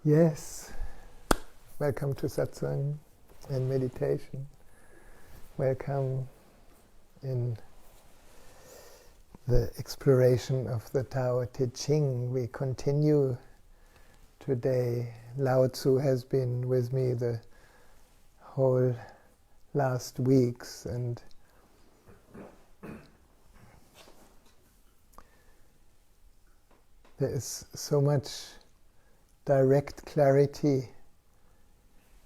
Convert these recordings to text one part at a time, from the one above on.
Yes, welcome to Satsang and meditation. Welcome in the exploration of the Tao Te Ching. We continue today. Lao Tzu has been with me the whole last weeks, and there is so much direct clarity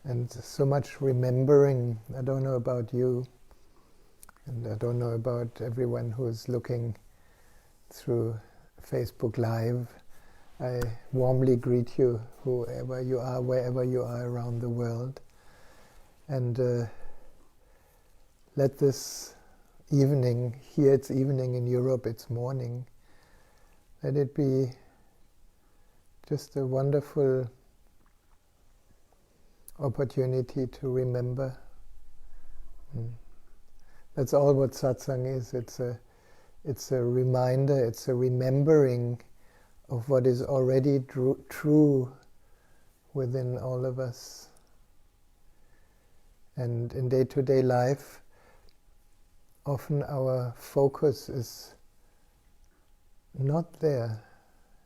and so much remembering. I don't know about you, and I don't know about everyone who is looking through Facebook Live. I warmly greet you, whoever you are, wherever you are around the world. And let this evening, here it's evening, in Europe it's morning, let it be just a wonderful opportunity to remember. That's all what satsang is. It's a reminder, it's a remembering of what is already true within all of us. And in day-to-day life, often our focus is not there.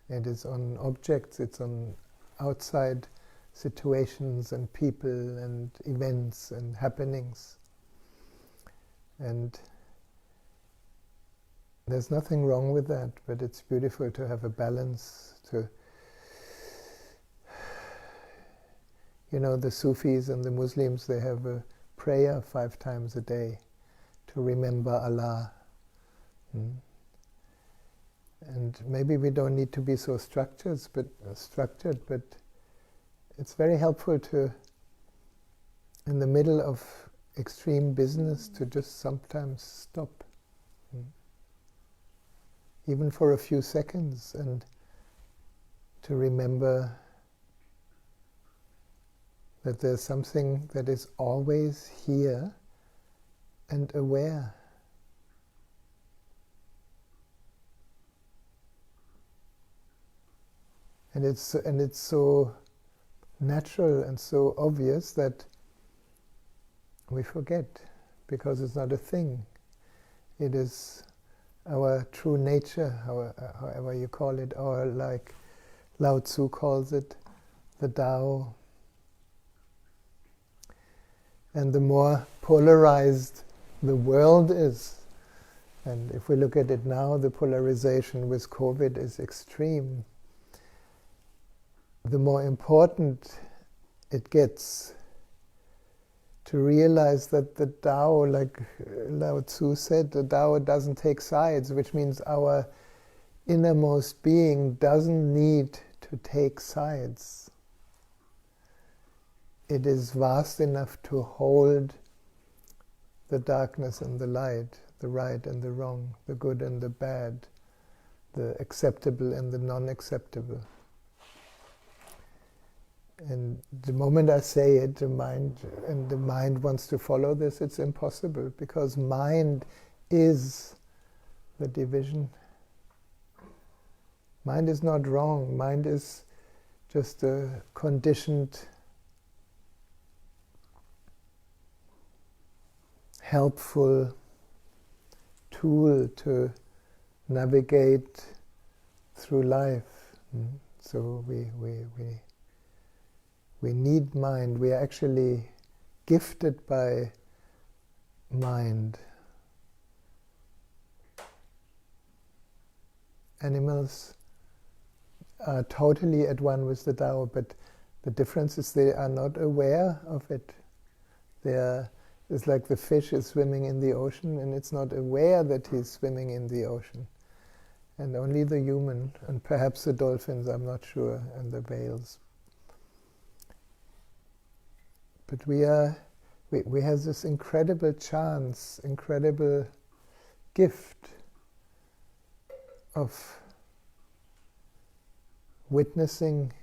It is on objects, it's on outside situations and people and events and happenings. And there's nothing wrong with that, but it's beautiful to have a balance. The Sufis and the Muslims, they have a prayer 5 times a day to remember Allah. And maybe we don't need to be so structured, but it's very helpful to, in the middle of extreme business, to just sometimes stop, even for a few seconds, and to remember that there's something that is always here and aware. And it's so natural and so obvious that we forget, because it's not a thing. It is our true nature, however you call it, or like Lao Tzu calls it, the Tao. And the more polarized the world is, and if we look at it now, the polarization with COVID is extreme, the more important it gets to realize that the Tao, like Lao Tzu said, the Tao doesn't take sides, which means our innermost being doesn't need to take sides. It is vast enough to hold the darkness and the light, the right and the wrong, the good and the bad, the acceptable and the non-acceptable. And the moment I say it, the mind wants to follow this, it's impossible, because mind is the division. Mind is not wrong. Mind is just a conditioned, helpful tool to navigate through life. So we need mind. We are actually gifted by mind. Animals are totally at one with the Tao, but the difference is they are not aware of it. It's like the fish is swimming in the ocean, and it's not aware that he's swimming in the ocean. And only the human, and perhaps the dolphins, I'm not sure, and the whales. But we have this incredible chance, incredible gift of witnessing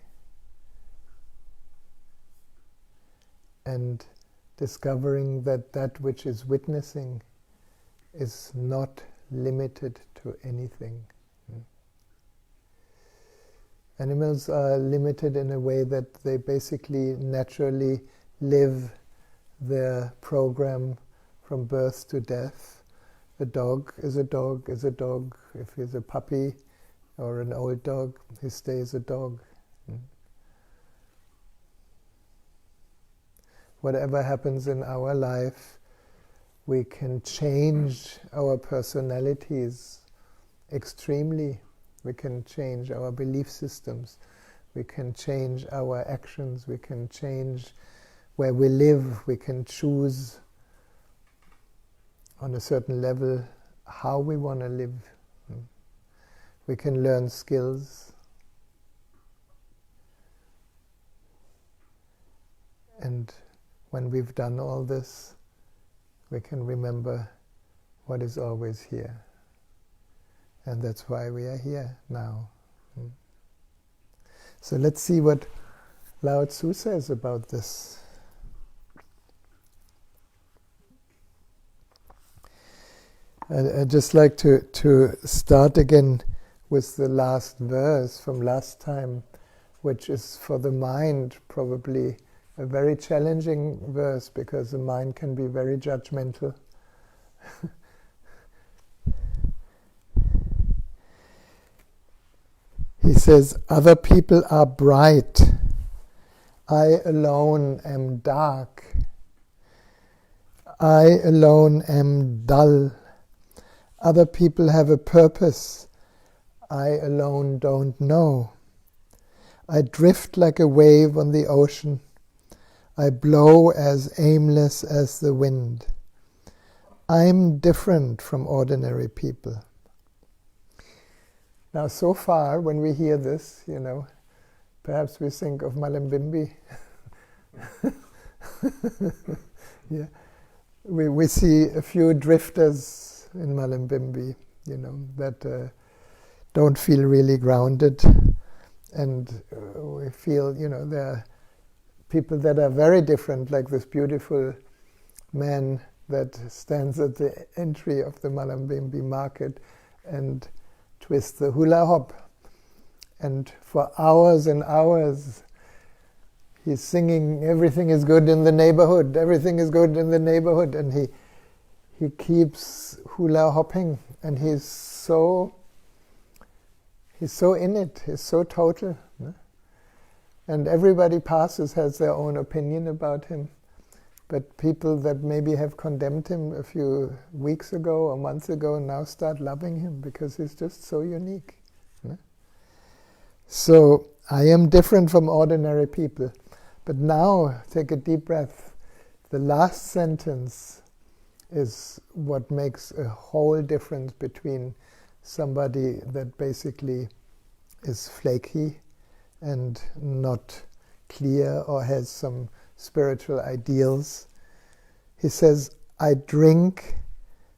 and discovering that which is witnessing is not limited to anything. Animals are limited in a way that they basically naturally live their program from birth to death. A dog is a dog is a dog. If he's a puppy or an old dog, he stays a dog. Whatever happens in our life, we can change our personalities extremely. We can change our belief systems. We can change our actions. We can change where we live. We can choose on a certain level how we want to live. We can learn skills. And when we've done all this, we can remember what is always here. And that's why we are here now. So let's see what Lao Tzu says about this. I'd just like to start again with the last verse from last time, which is for the mind probably a very challenging verse, because the mind can be very judgmental. He says, "Other people are bright. I alone am dark. I alone am dull. Other people have a purpose. I alone don't know. I drift like a wave on the ocean. I blow as aimless as the wind. I'm different from ordinary people." Now, so far, when we hear this, perhaps we think of Malambimbi. Yeah, we see a few drifters in Malambimbi, that don't feel really grounded, and we feel, there are people that are very different, like this beautiful man that stands at the entry of the Malambimbi market and twist the hula hop, and for hours and hours he's singing, "Everything is good in the neighborhood, everything is good in the neighborhood," and he keeps hula hopping, and he's so in it, he's so total, and everybody passes has their own opinion about him. But people that maybe have condemned him a few weeks ago or months ago now start loving him because he's just so unique. So I am different from ordinary people. But now, take a deep breath. The last sentence is what makes a whole difference between somebody that basically is flaky and not clear or has some spiritual ideals. He says, "I drink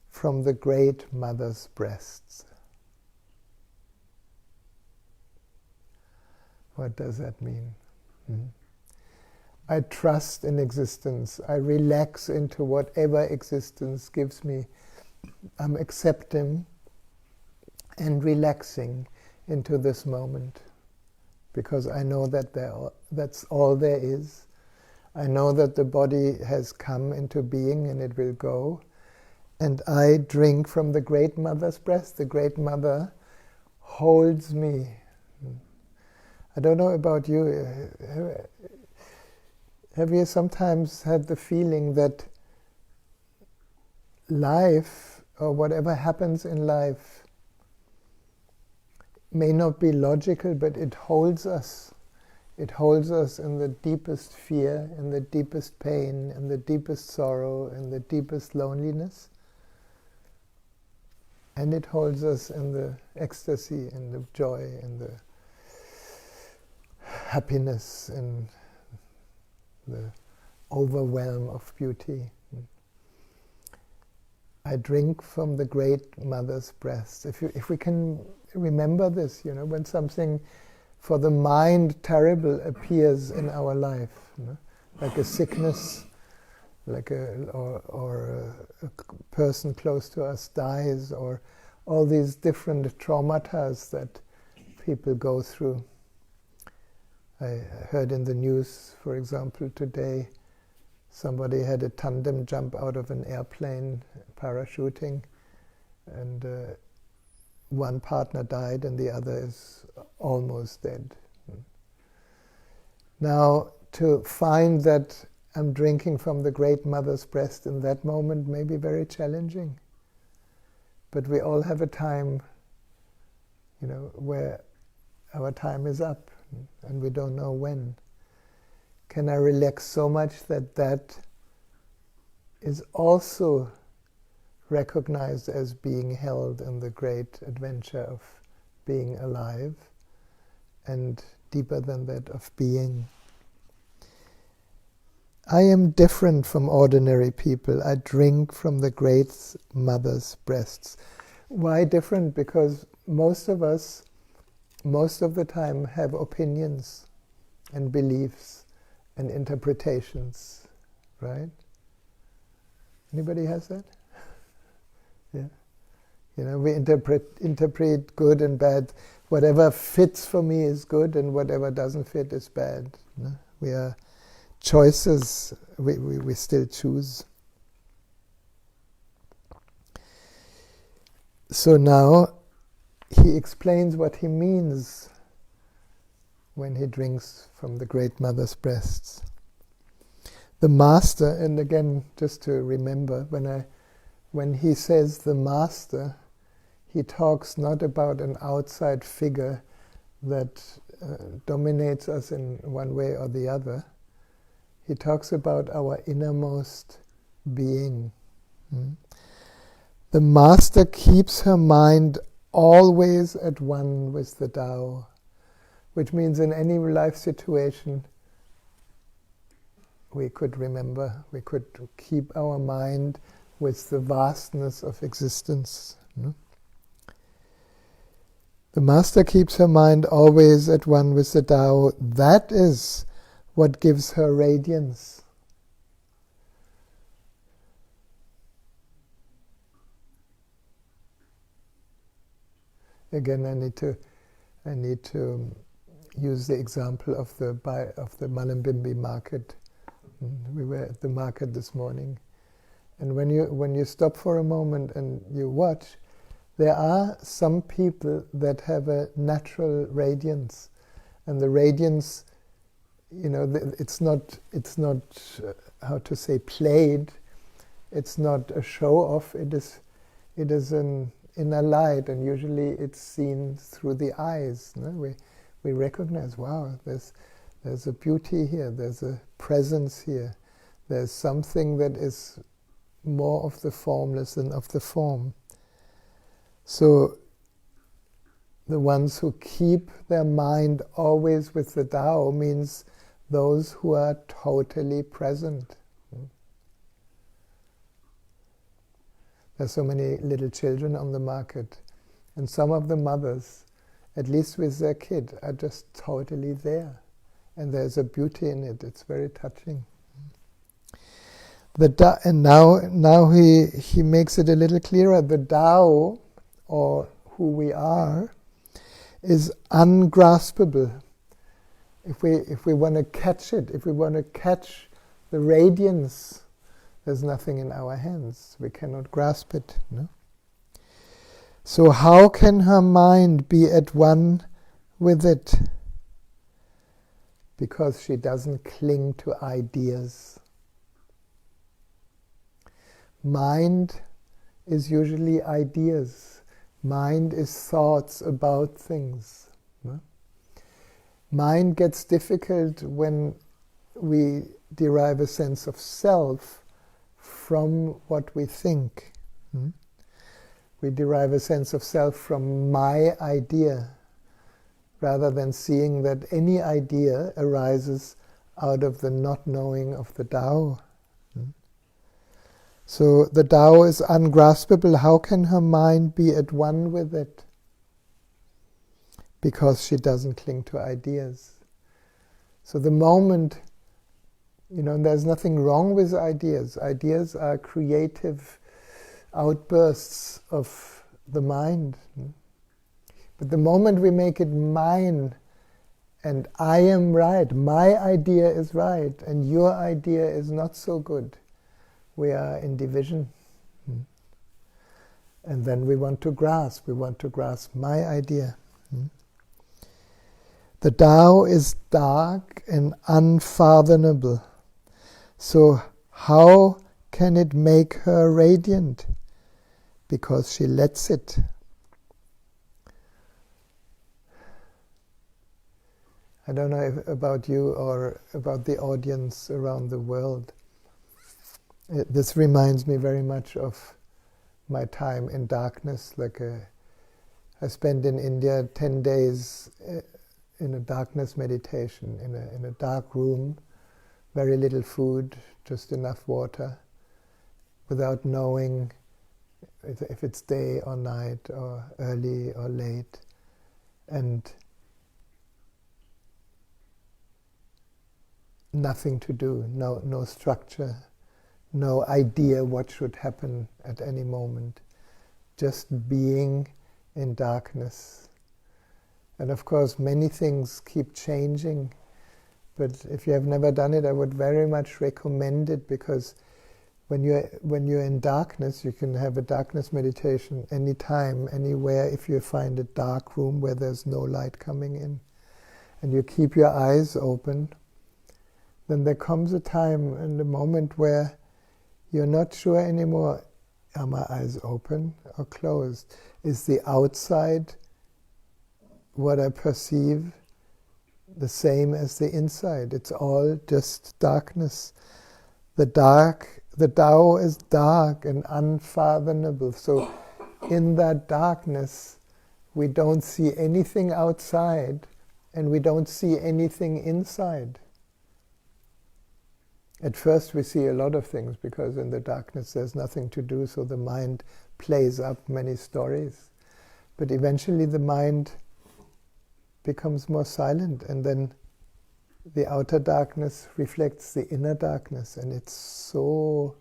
from the great mother's breasts." What does that mean? I trust in existence. I relax into whatever existence gives me. I'm accepting and relaxing into this moment, because I know that that's all there is. I know that the body has come into being and it will go. And I drink from the Great Mother's breast. The Great Mother holds me. I don't know about you. Have you sometimes had the feeling that life, or whatever happens in life, may not be logical, but it holds us? It holds us in the deepest fear, in the deepest pain, in the deepest sorrow, in the deepest loneliness. And it holds us in the ecstasy, in the joy, in the happiness, in the overwhelm of beauty. I drink from the Great Mother's breast. If we can remember this, when something for the mind terrible appears in our life, like a sickness, like or a person close to us dies, or all these different traumata that people go through. I heard in the news, for example, today, somebody had a tandem jump out of an airplane, parachuting, and one partner died and the other is almost dead. Now, to find that I'm drinking from the Great Mother's breast in that moment may be very challenging. But we all have a time, where our time is up and we don't know when. Can I relax so much that that is also recognized as being held in the great adventure of being alive, and deeper than that, of being? I am different from ordinary people. I drink from the Great Mother's breasts. Why different? Because most of us, most of the time, have opinions and beliefs and interpretations, right? Anybody has that? Yeah. We interpret good and bad. Whatever fits for me is good, and whatever doesn't fit is bad. We are choices. We still choose. So now he explains what he means when he drinks from the Great Mother's breasts. The Master, and again, just to remember, when he says the Master, he talks not about an outside figure that dominates us in one way or the other. He talks about our innermost being. The Master keeps her mind always at one with the Tao, which means in any life situation we could remember, we could keep our mind with the vastness of existence. The Master keeps her mind always at one with the Tao. That is what gives her radiance. Again, I need to use the example of the Malambimbi market. We were at the market this morning, and when you stop for a moment and you watch, there are some people that have a natural radiance, and the radiance, it's not how to say played. It's not a show off. It is an inner light, and usually it's seen through the eyes. We recognize, wow, there's a beauty here. There's a presence here. There's something that is more of the formless than of the form. So the ones who keep their mind always with the Tao means those who are totally present. There's so many little children on the market, and some of the mothers, at least with their kid, are just totally there. And there's a beauty in it. It's very touching. And now he makes it a little clearer. The Tao, or who we are, is ungraspable. If we want to catch it, if we want to catch the radiance, there's nothing in our hands. We cannot grasp it. No? So how can her mind be at one with it? Because she doesn't cling to ideas. Mind is usually ideas. Mind is thoughts about things. No? Mind gets difficult when we derive a sense of self from what we think. We derive a sense of self from my idea, rather than seeing that any idea arises out of the not knowing of the Tao. So the Tao is ungraspable. How can her mind be at one with it? Because she doesn't cling to ideas. So the moment, there's nothing wrong with ideas. Ideas are creative outbursts of the mind. But the moment we make it mine and I am right, my idea is right, and your idea is not so good. We are in division. And then we want to grasp my idea. The Tao is dark and unfathomable. So how can it make her radiant? Because she lets it. I don't know about you or about the audience around the world. This reminds me very much of my time in darkness. I spent in India 10 days in a darkness meditation, in a dark room, very little food, just enough water, without knowing if it's day or night or early or late. And nothing to do, no structure, no idea what should happen at any moment. Just being in darkness. And of course, many things keep changing. But if you have never done it, I would very much recommend it, because when you're in darkness, you can have a darkness meditation anytime, anywhere, if you find a dark room where there's no light coming in. And you keep your eyes open, then there comes a time and a moment where you're not sure anymore, are my eyes open or closed? Is the outside, what I perceive, the same as the inside? It's all just darkness. The Tao is dark and unfathomable. So in that darkness, we don't see anything outside and we don't see anything inside. At first we see a lot of things, because in the darkness there's nothing to do, so the mind plays up many stories. But eventually the mind becomes more silent, and then the outer darkness reflects the inner darkness, and it's so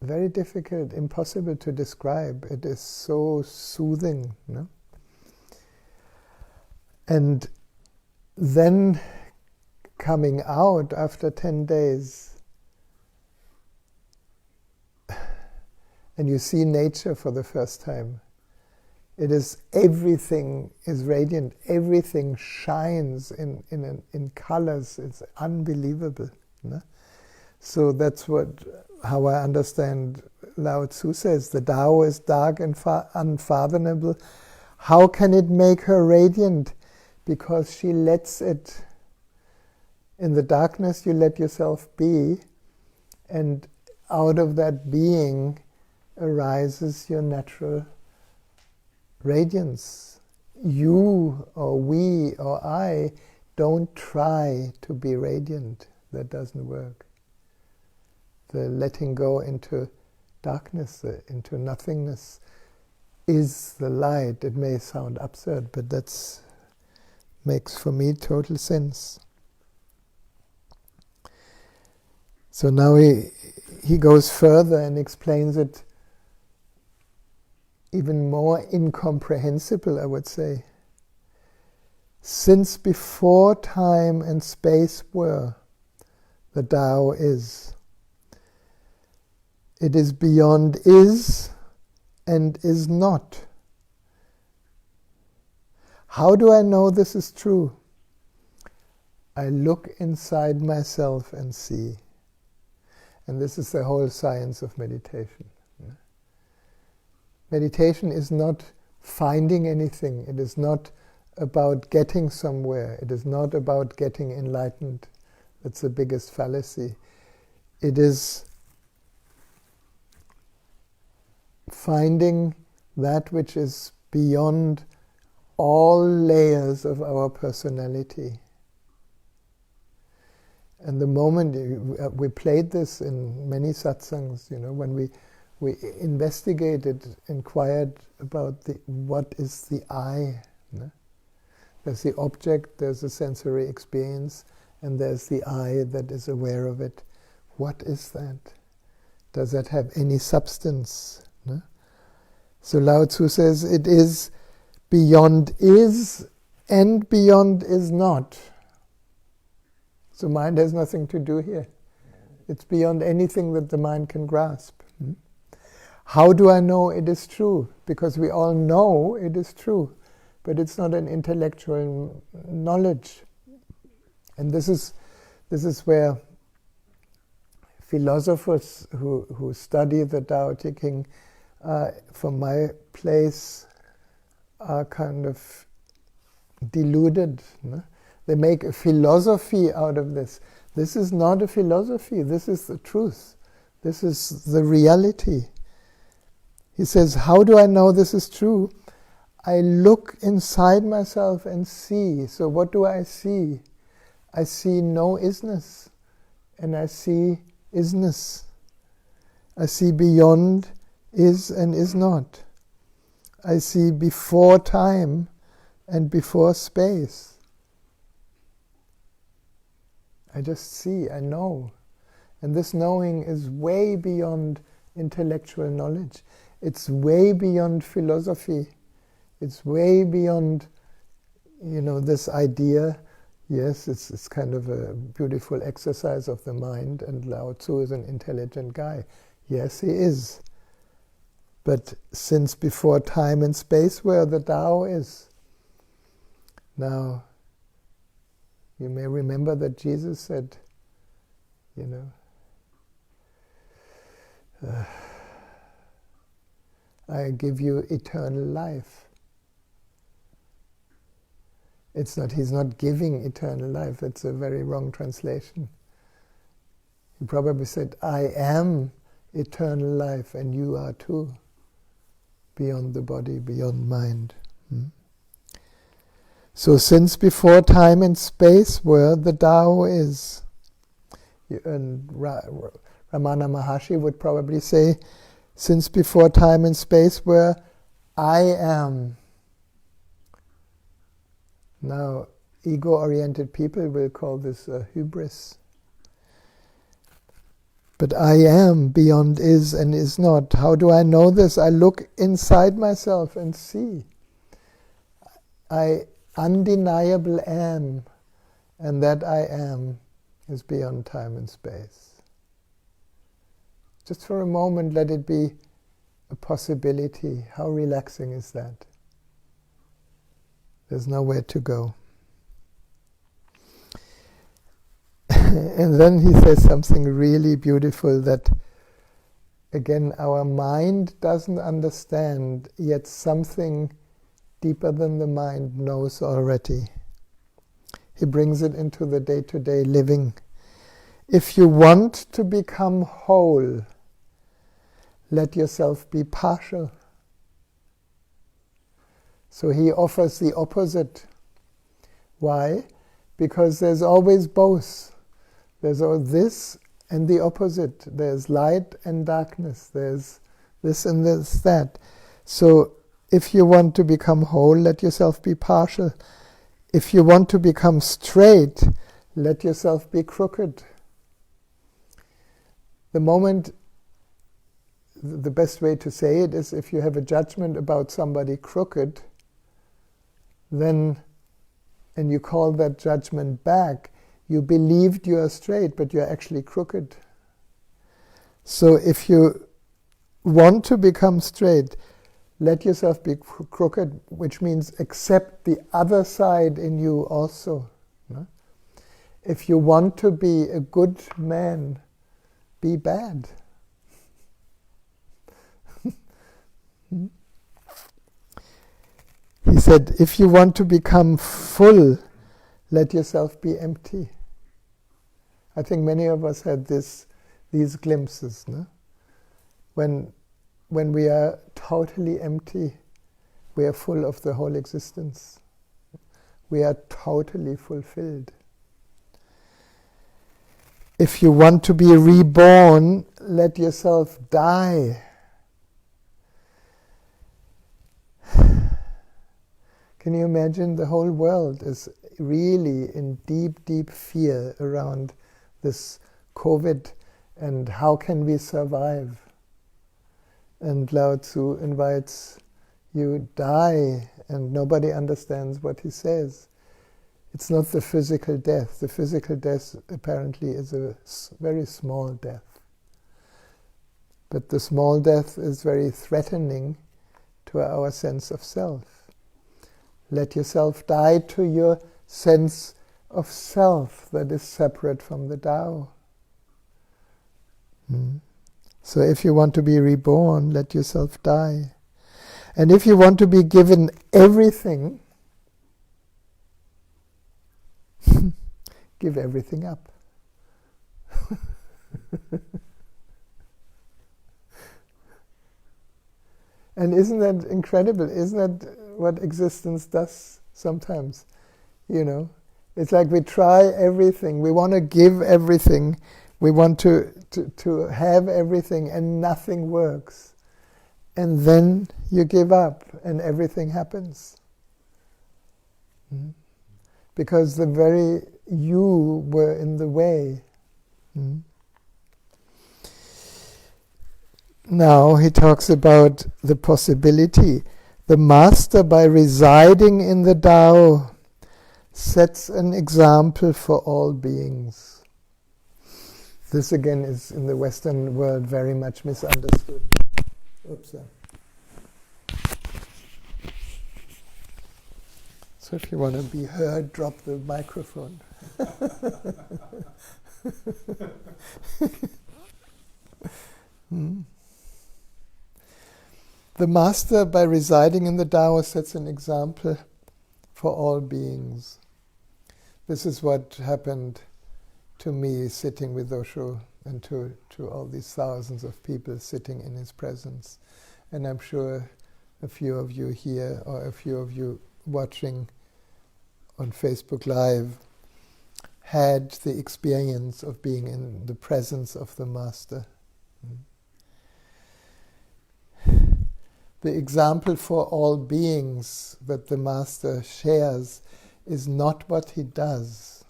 very difficult, impossible to describe. It is so soothing, no? And then coming out after 10 days, and you see nature for the first time. It is, everything is radiant, everything shines in colors. It's unbelievable. No? So that's how I understand Lao Tzu says, the Tao is dark and unfathomable. How can it make her radiant? Because she lets it. In the darkness you let yourself be, and out of that being arises your natural radiance. You or we or I don't try to be radiant. That doesn't work. The letting go into darkness, into nothingness, is the light. It may sound absurd, but that makes for me total sense. So now he goes further and explains it even more incomprehensible, I would say. Since before time and space were, the Tao is. It is beyond is and is not. How do I know this is true? I look inside myself and see. And this is the whole science of meditation. Meditation is not finding anything. It is not about getting somewhere. It is not about getting enlightened. That's the biggest fallacy. It is finding that which is beyond all layers of our personality. And the moment we played this in many satsangs, when we investigated, inquired about what is the I. No? There's the object, there's the sensory experience, and there's the I that is aware of it. What is that? Does that have any substance? No? So Lao Tzu says it is beyond is and beyond is not. So mind has nothing to do here. It's beyond anything that the mind can grasp. How do I know it is true? Because we all know it is true, but it's not an intellectual knowledge. And this is where philosophers who study the Tao Te Ching, from my place, are kind of deluded. No? They make a philosophy out of this. This is not a philosophy. This is the truth. This is the reality. He says, how do I know this is true? I look inside myself and see. So what do I see? I see no isness, and I see isness. I see beyond is and is not. I see before time and before space. I just see, I know. And this knowing is way beyond intellectual knowledge. It's way beyond philosophy. It's way beyond, this idea. Yes, it's kind of a beautiful exercise of the mind, and Lao Tzu is an intelligent guy. Yes, he is. But since before time and space were, the Tao is. Now, you may remember that Jesus said, I give you eternal life. He's not giving eternal life. It's a very wrong translation. He probably said, I am eternal life, and you are too. Beyond the body, beyond mind. So since before time and space were, the Tao is. And Ramana Maharshi would probably say, since before time and space were, I am. Now, ego-oriented people will call this hubris. But I am beyond is and is not. How do I know this? I look inside myself and see. I undeniable am, and that I am is beyond time and space. Just for a moment, let it be a possibility. How relaxing is that? There's nowhere to go. And then he says something really beautiful that, again, our mind doesn't understand, yet something deeper than the mind knows already. He brings it into the day-to-day living. If you want to become whole, let yourself be partial. So he offers the opposite. Why? Because there's always both. There's all this and the opposite. There's light and darkness. There's this and there's that. So if you want to become whole, let yourself be partial. If you want to become straight, let yourself be crooked. The best way to say it is, if you have a judgment about somebody crooked, then, and you call that judgment back, you believed you are straight, but you're actually crooked. So if you want to become straight, let yourself be crooked, which means accept the other side in you also. No? If you want to be a good man, be bad. He said, if you want to become full, let yourself be empty. I think many of us had these glimpses. No? When we are totally empty, we are full of the whole existence. We are totally fulfilled. If you want to be reborn, let yourself die. Can you imagine? The whole world is really in deep, deep fear around this COVID, and how can we survive? And Lao Tzu invites you die and nobody understands what he says. It's not the physical death. The physical death apparently is a very small death. But the small death is very threatening to our sense of self. Let yourself die to your sense of self that is separate from the Tao. So if you want to be reborn, let yourself die. And if you want to be given everything, give everything up. And isn't that incredible? Isn't that what existence does sometimes? You know, it's like we try everything. We want to give everything. We want to have everything, and nothing works. And then you give up, and everything happens. Because the very you were in the way. Now he talks about the possibility. The master, by residing in the Tao, sets an example for all beings. This again is in the Western world very much misunderstood. Oops. So if you want to be heard, drop the microphone. The master, by residing in the Tao, sets an example for all beings. This is what happened to me sitting with Osho, and to all these thousands of people sitting in his presence. And I'm sure a few of you here, or a few of you watching on Facebook Live, had the experience of being in the presence of the Master. The example for all beings that the Master shares is not what he does.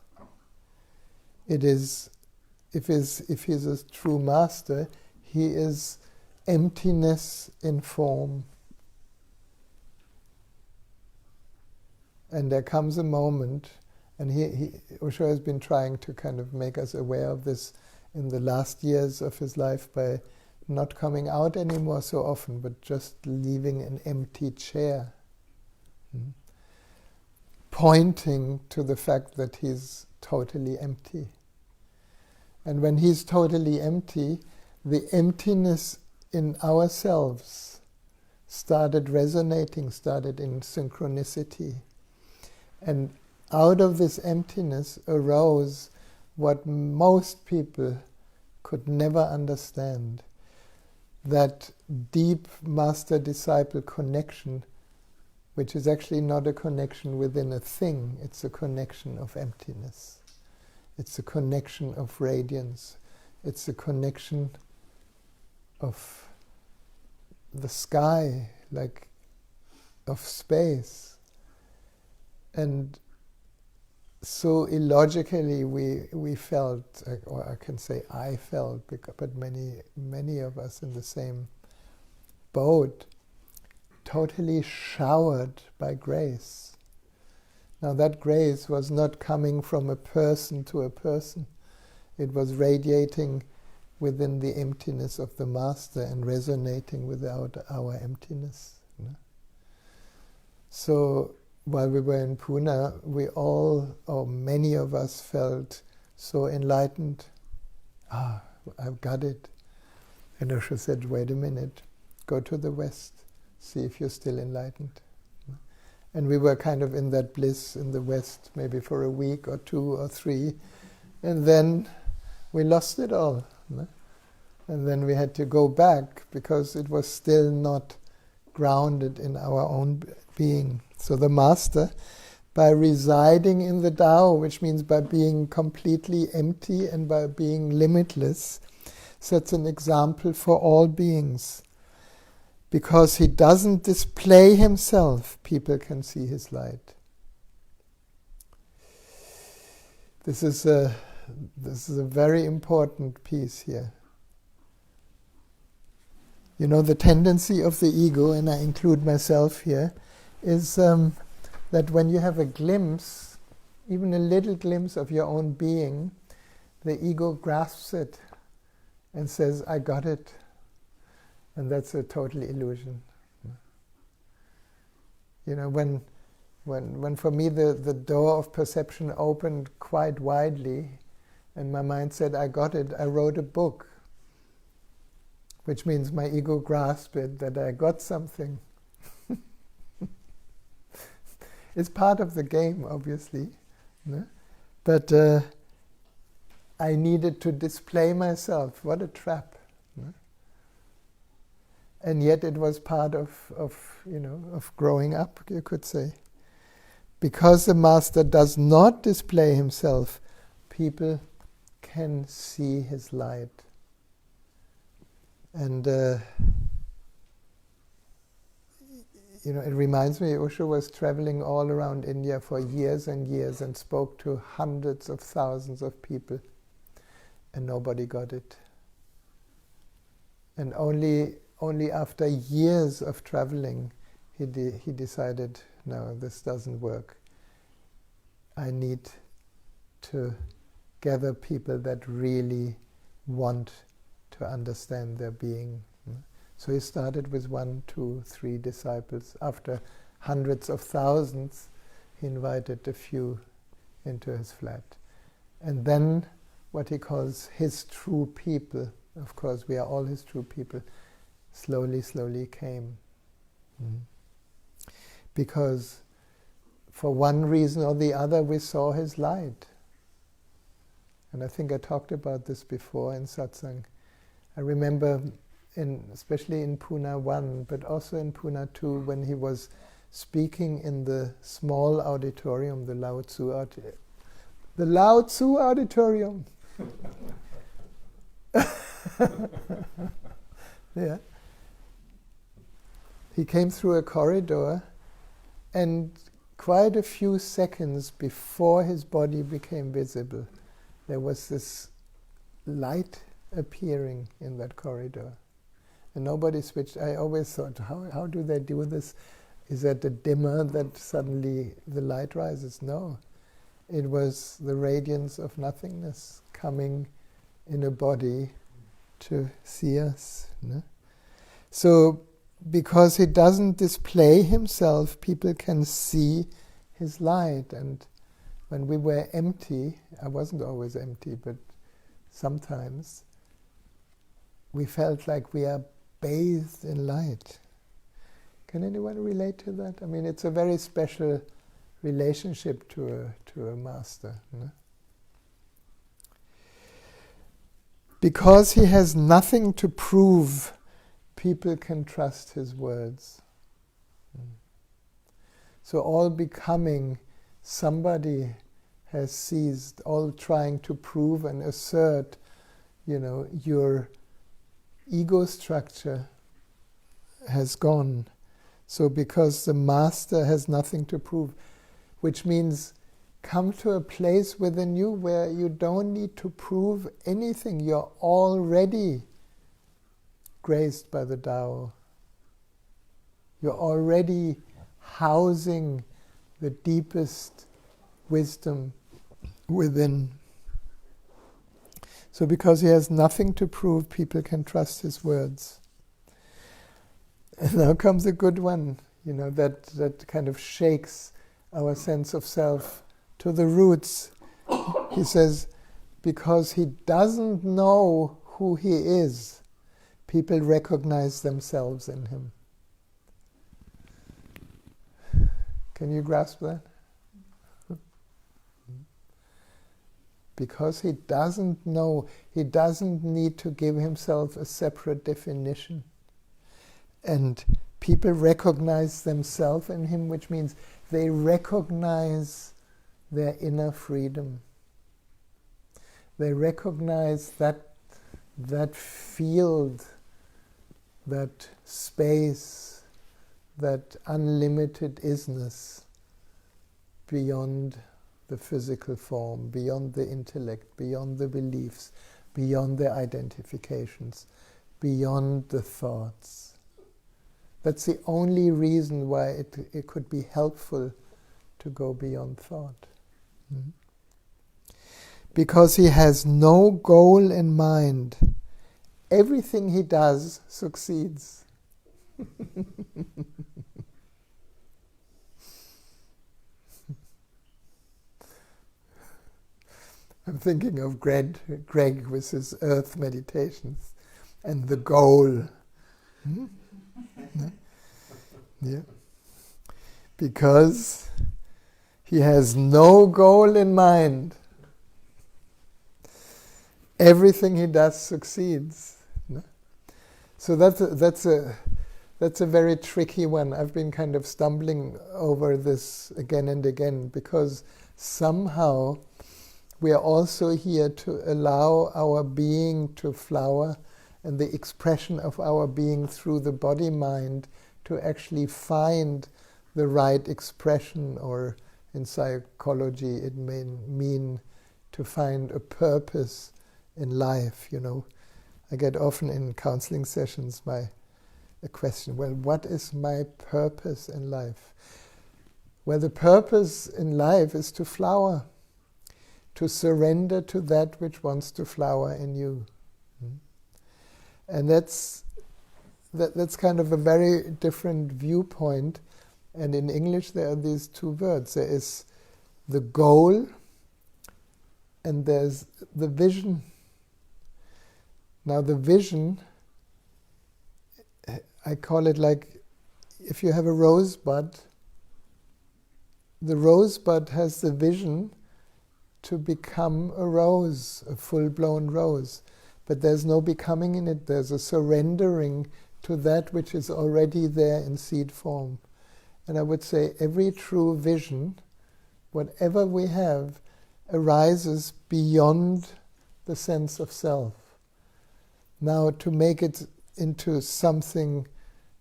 It is, if he's a true Master, he is emptiness in form. And there comes a moment, and Osho has been trying to kind of make us aware of this in the last years of his life by not coming out anymore so often, but just leaving an empty chair, pointing to the fact that he's totally empty. And when he's totally empty, the emptiness in ourselves started resonating, started in synchronicity. And out of this emptiness arose what most people could never understand, that deep master-disciple connection, which is actually not a connection within a thing, it's a connection of emptiness. It's a connection of radiance. It's a connection of the sky, like of space. And so illogically we felt, or I can say I felt, but many of us in the same boat, totally showered by grace. Now that grace was not coming from a person to a person. It was radiating within the emptiness of the Master and resonating without our emptiness. So while we were in Pune, we all, or many of us, felt so enlightened. I've got it. And Osho said, wait a minute, go to the West, see if you're still enlightened. And we were kind of in that bliss in the West, maybe for a week or 2 or 3, and then we lost it all. And then we had to go back because it was still not grounded in our own being. So the Master, by residing in the Tao, which means by being completely empty and by being limitless, sets an example for all beings. Because he doesn't display himself, people can see his light. This is a very important piece here. The tendency of the ego, and I include myself here, is that when you have a glimpse, even a little glimpse of your own being, the ego grasps it and says, I got it. And that's a total illusion. When for me the door of perception opened quite widely and my mind said, I got it, I wrote a book. Which means my ego grasped it, that I got something. It's part of the game, obviously. No? But I needed to display myself. What a trap. No? And yet it was part of growing up, you could say. Because the master does not display himself, people can see his light. And it reminds me, Osho was traveling all around India for years and years and spoke to hundreds of thousands of people, and nobody got it. And only after years of traveling, he decided, no, this doesn't work. I need to gather people that really want to understand their being. So he started with 1, 2, 3 disciples. After hundreds of thousands, he invited a few into his flat. And then what he calls his true people, of course we are all his true people, slowly came. Because for one reason or the other we saw his light. And I think I talked about this before in Satsang. I remember, especially in Pune 1, but also in Pune 2, when he was speaking in the small auditorium, the Lao Tzu auditorium. Yeah. He came through a corridor, and quite a few seconds before his body became visible, there was this light appearing in that corridor. And nobody switched. I always thought, how do they do this? Is that a dimmer that suddenly the light rises? No. It was the radiance of nothingness coming in a body to see us. No? So, because he doesn't display himself, people can see his light. And when we were empty, I wasn't always empty, but sometimes, we felt like we are bathed in light. Can anyone relate to that? I mean, it's a very special relationship to a master. No? Because he has nothing to prove, people can trust his words. So all becoming somebody has ceased, all trying to prove and assert, your ego structure has gone. So because the master has nothing to prove, which means come to a place within you where you don't need to prove anything. You're already graced by the Tao. You're already housing the deepest wisdom within. So because he has nothing to prove, people can trust his words. And now comes a good one, that kind of shakes our sense of self to the roots. He says, because he doesn't know who he is, people recognize themselves in him. Can you grasp that? Because he doesn't know, he doesn't need to give himself a separate definition. And people recognize themselves in him, which means they recognize their inner freedom. They recognize that field, that space, that unlimited isness beyond the physical form, beyond the intellect, beyond the beliefs, beyond the identifications. beyond the thoughts. That's the only reason why it could be helpful to go beyond thought. Mm. Because he has no goal in mind, everything he does succeeds. I'm thinking of Greg with his earth meditations and the goal. Hmm? Yeah. Because he has no goal in mind, everything he does succeeds. So that's a very tricky one. I've been kind of stumbling over this again and again, because somehow we are also here to allow our being to flower, and the expression of our being through the body-mind to actually find the right expression, or in psychology it may mean to find a purpose in life. I get often in counseling sessions a question, well, what is my purpose in life? Well, the purpose in life is to flower, to surrender to that which wants to flower in you. And that's kind of a very different viewpoint. And in English there are these two words. There is the goal and there's the vision. Now the vision, I call it like if you have a rosebud, the rosebud has the vision to become a rose, a full-blown rose. But there's no becoming in it, there's a surrendering to that which is already there in seed form. And I would say every true vision, whatever we have, arises beyond the sense of self. Now, to make it into something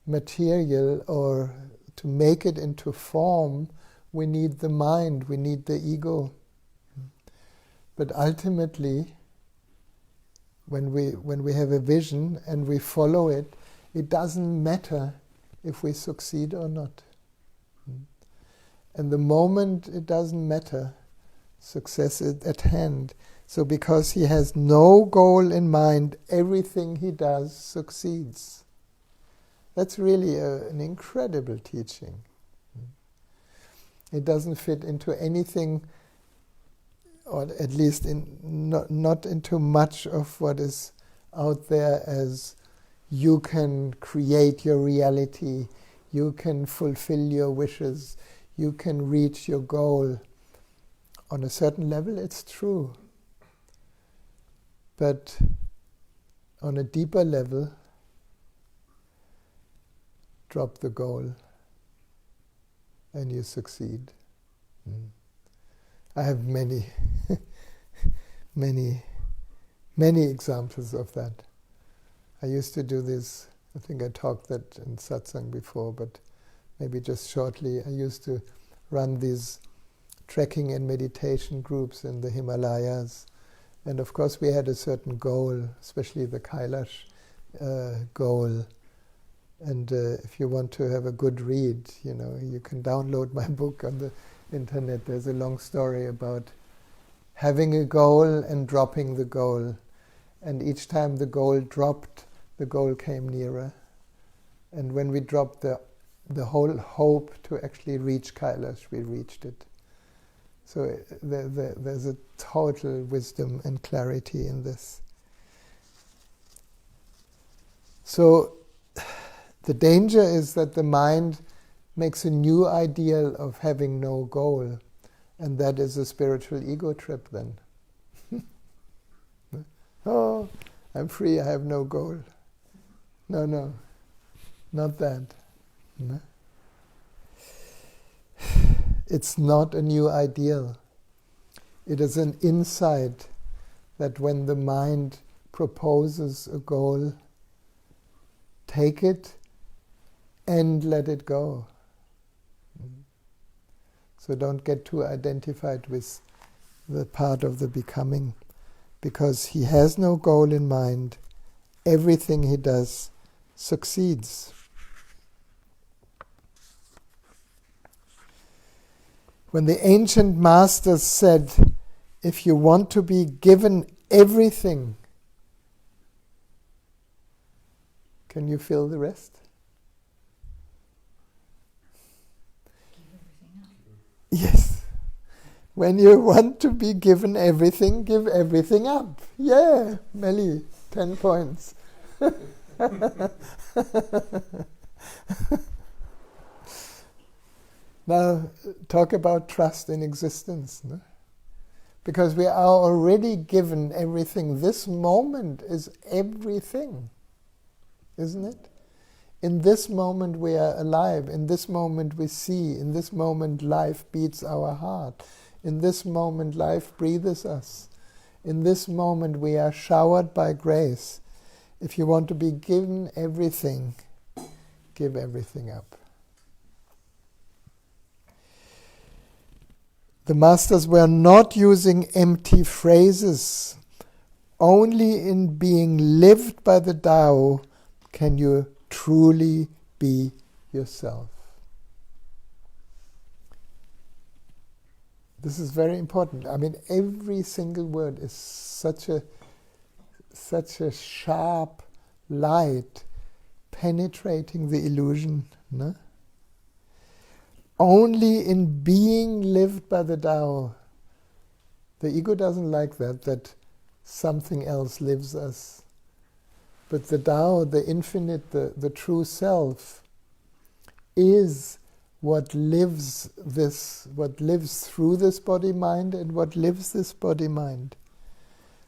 material or to make it into form, we need the mind, we need the ego. But ultimately, when we have a vision and we follow it, it doesn't matter if we succeed or not. And the moment it doesn't matter, success is at hand. So because he has no goal in mind, everything he does succeeds. That's really an incredible teaching. It doesn't fit into anything, or at least not into much of what is out there as you can create your reality, you can fulfill your wishes, you can reach your goal. On a certain level, it's true. But on a deeper level, drop the goal and you succeed. I have many examples of that. I used to do this, I think I talked that in Satsang before, but maybe just shortly. I used to run these trekking and meditation groups in the Himalayas. And of course we had a certain goal, especially the Kailash goal. And if you want to have a good read, you can download my book on the internet. There's a long story about having a goal and dropping the goal. And each time the goal dropped, the goal came nearer. And when we dropped the whole hope to actually reach Kailash, we reached it. So there's a total wisdom and clarity in this. So the danger is that the mind makes a new ideal of having no goal, and that is a spiritual ego trip then. Oh, I'm free, I have no goal. No, not that. No. It's not a new ideal. It is an insight that when the mind proposes a goal, take it and let it go. So don't get too identified with the part of the becoming, because he has no goal in mind. everything he does succeeds. When the ancient masters said, if you want to be given everything, can you feel the rest? Give everything up. Yes. When you want to be given everything, give everything up. Yeah, Melly, 10 points. Now, talk about trust in existence. No? Because we are already given everything. This moment is everything, isn't it? In this moment we are alive. In this moment we see. In this moment life beats our heart. In this moment life breathes us. In this moment we are showered by grace. If you want to be given everything, give everything up. The masters were not using empty phrases. Only in being lived by the Tao can you truly be yourself. This is very important. I mean, every single word is such a sharp light penetrating the illusion. No? Only in being lived by the Tao. The ego doesn't like that something else lives us. But the Tao, the infinite, the true self, is what lives through this body-mind and what lives this body-mind.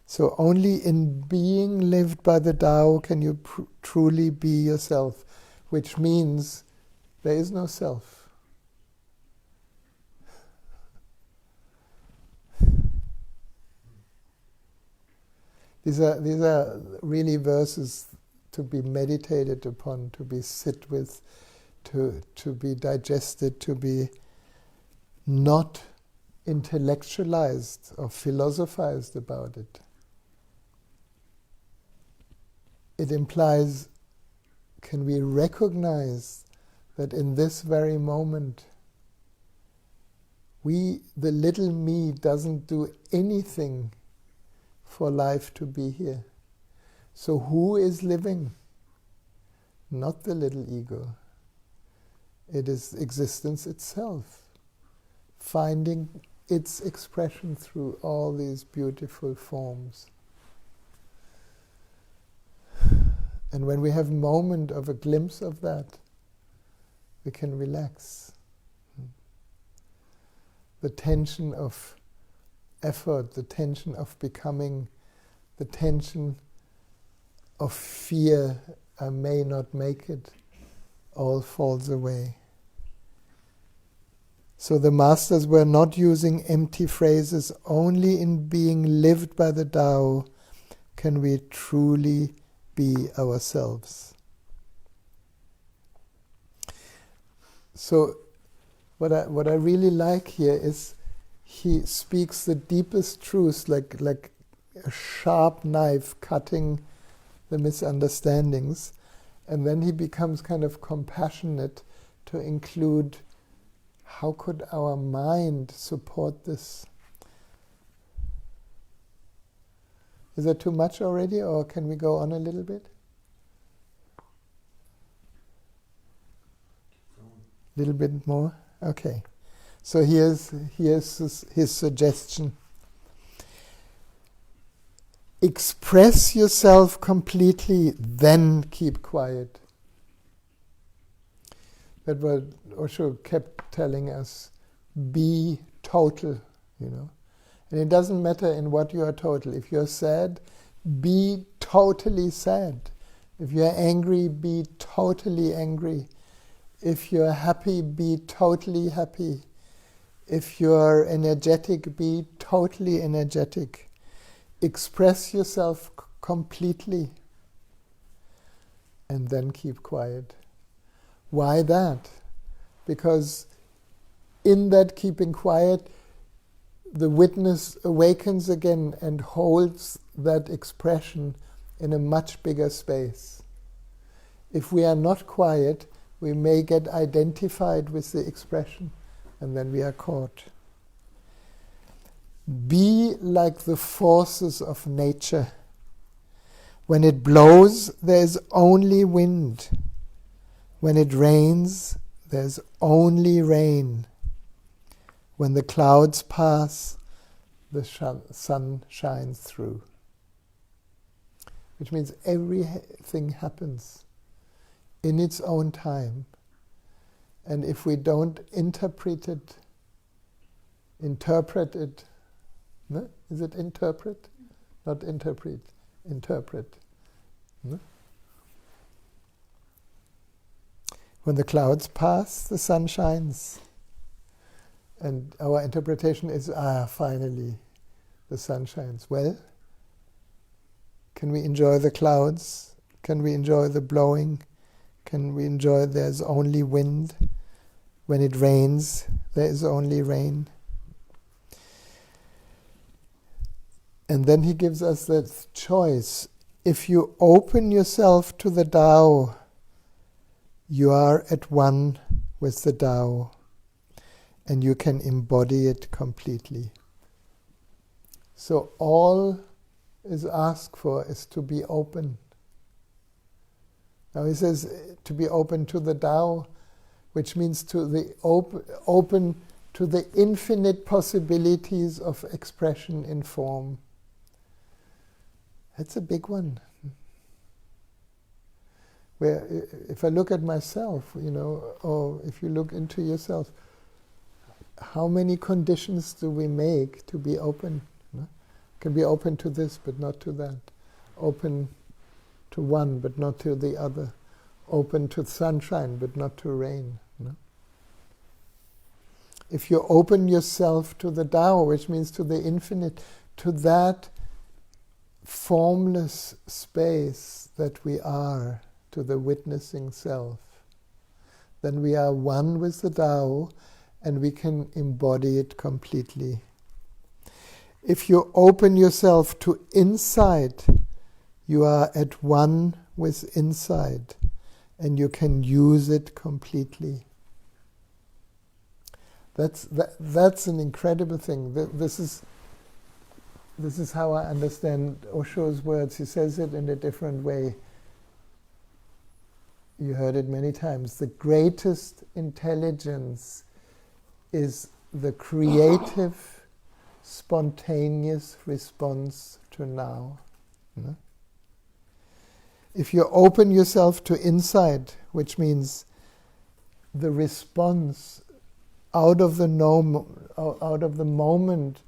So only in being lived by the Tao can you truly be yourself, which means there is no self. These are really verses to be meditated upon, to be sit with, to be digested, to be not intellectualized or philosophized about it. It implies, can we recognize that in this very moment, the little me doesn't do anything for life to be here. So who is living? Not the little ego. It is existence itself, finding its expression through all these beautiful forms. And when we have a moment of a glimpse of that, we can relax. The tension of effort, the tension of becoming, the tension of fear, I may not make it, all falls away. So the masters were not using empty phrases. Only in being lived by the Tao can we truly be ourselves. So what I really like here is he speaks the deepest truths like a sharp knife cutting the misunderstandings, and then he becomes kind of compassionate to include how could our mind support this. Is that too much already, or can we go on a little bit? A little bit more? Okay. So here's his suggestion. Express yourself completely, then keep quiet. That's what Osho kept telling us. Be total, And it doesn't matter in what you are total. If you're sad, be totally sad. If you're angry, be totally angry. If you're happy, be totally happy. If you're energetic, be totally energetic. Express yourself completely. And then keep quiet. Why that? Because in that keeping quiet, the witness awakens again and holds that expression in a much bigger space. If we are not quiet, we may get identified with the expression, and then we are caught. Be like the forces of nature. When it blows, there is only wind. When it rains, there is only rain. When the clouds pass, the sun shines through. Which means everything happens in its own time. And if we don't interpret it, no? Is it interpret? Not interpret, interpret. No? When the clouds pass, the sun shines. And our interpretation is, finally, the sun shines. Well, can we enjoy the clouds? Can we enjoy the blowing? Can we enjoy there's only wind? When it rains, there is only rain. And then he gives us that choice. If you open yourself to the Tao, you are at one with the Tao, and you can embody it completely. So all is asked for is to be open. Now he says to be open to the Tao, which means to the open to the infinite possibilities of expression in form. That's a big one. Where if I look at myself, or if you look into yourself, how many conditions do we make to be open? No? Can be open to this, but not to that. Open to one, but not to the other. Open to sunshine, but not to rain. No? If you open yourself to the Tao, which means to the infinite, to that formless space that we are, to the witnessing self, then we are one with the Tao, and we can embody it completely. If you open yourself to inside, you are at one with inside, and you can use it completely. That's an incredible thing. This is how I understand Osho's words. He says it in a different way. You heard it many times. The greatest intelligence is the creative, spontaneous response to now. No? If you open yourself to inside, which means the response out of the moment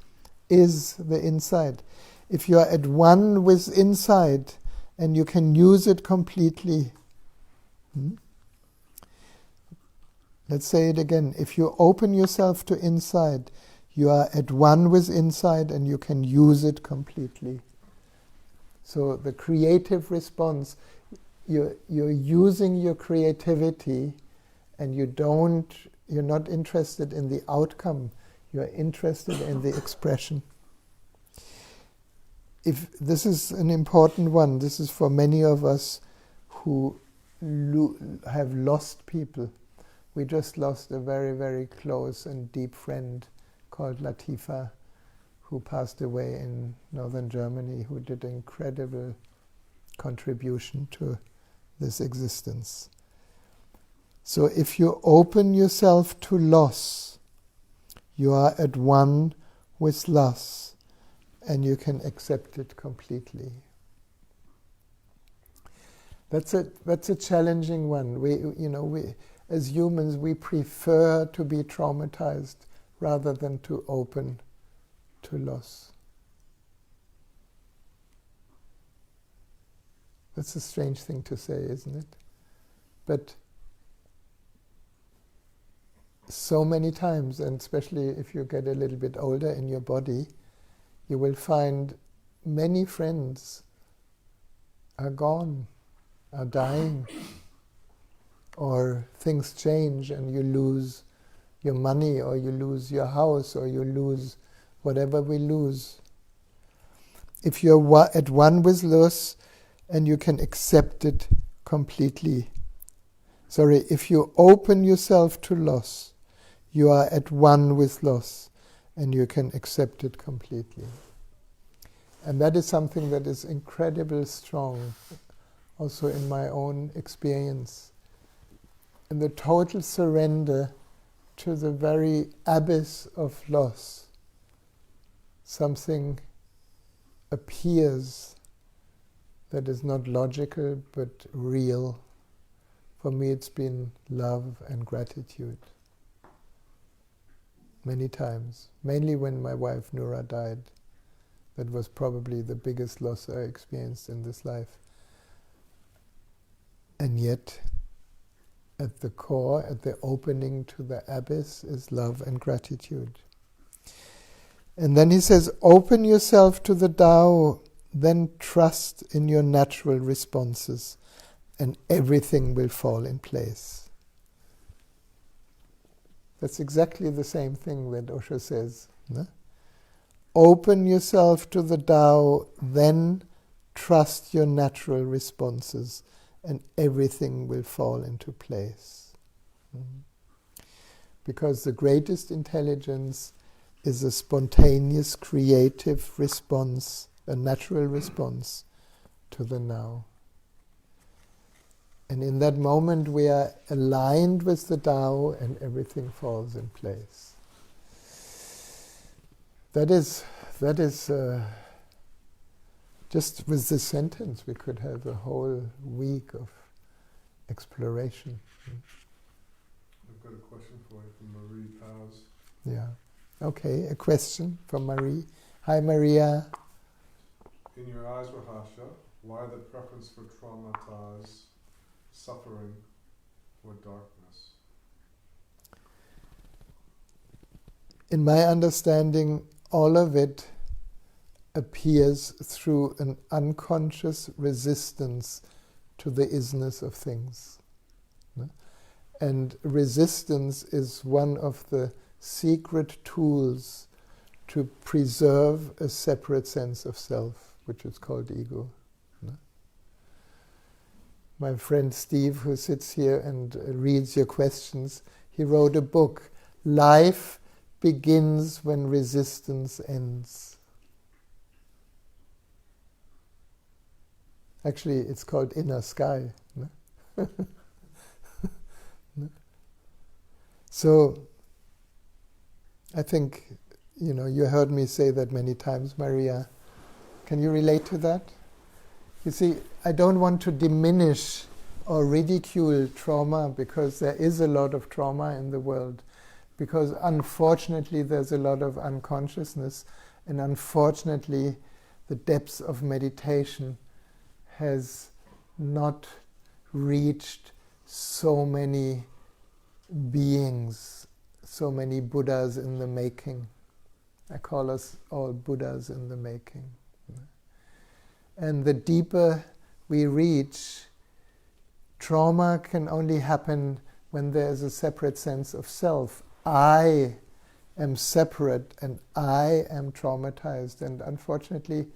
is the inside. If you are at one with inside and you can use it completely. Let's say it again. If you open yourself to inside, you are at one with inside and you can use it completely. So the creative response, you're using your creativity, and you're not interested in the outcome. You're interested in the expression. If this is an important one, this is for many of us who have lost people. We just lost a very, very close and deep friend called Latifa, who passed away in northern Germany, who did an incredible contribution to this existence. So if you open yourself to loss, you are at one with loss, and you can accept it completely. That's a challenging one. We as humans, we prefer to be traumatized rather than to open to loss. That's a strange thing to say, isn't it? But so many times, and especially if you get a little bit older in your body, you will find many friends are gone, are dying, or things change and you lose your money, or you lose your house, or you lose whatever we lose. If you're at one with loss and you can accept it completely. Sorry, if you open yourself to loss, you are at one with loss, and you can accept it completely. And that is something that is incredibly strong, also in my own experience. And the total surrender to the very abyss of loss. Something appears that is not logical but real. For me it's been love and gratitude. Many times. Mainly when my wife Nura died. That was probably the biggest loss I experienced in this life. And yet, at the core, at the opening to the abyss, is love and gratitude. And then he says, open yourself to the Tao, then trust in your natural responses, and everything will fall in place. That's exactly the same thing that Osho says. No? Open yourself to the Tao, then trust your natural responses, and everything will fall into place. Because the greatest intelligence is a spontaneous, creative response, a natural response to the now. And in that moment we are aligned with the Tao and everything falls in place. That is just with this sentence we could have a whole week of exploration. I've got a question for you from Marie Powers. Yeah. Okay, a question from Marie. Hi Maria. In your eyes, Rahasya, why the preference for traumatized suffering or darkness? In my understanding, all of it appears through an unconscious resistance to the isness of things. And resistance is one of the secret tools to preserve a separate sense of self, which is called ego. My friend Steve, who sits here and reads your questions, he wrote a book, Life Begins When Resistance Ends. Actually, it's called Inner Sky. No? No? So, I think, you heard me say that many times, Maria. Can you relate to that? You see, I don't want to diminish or ridicule trauma, because there is a lot of trauma in the world. Because unfortunately there's a lot of unconsciousness, and unfortunately the depths of meditation has not reached so many beings, so many Buddhas in the making. I call us all Buddhas in the making. And the deeper we reach, trauma can only happen when there is a separate sense of self. I am separate and I am traumatized. And unfortunately,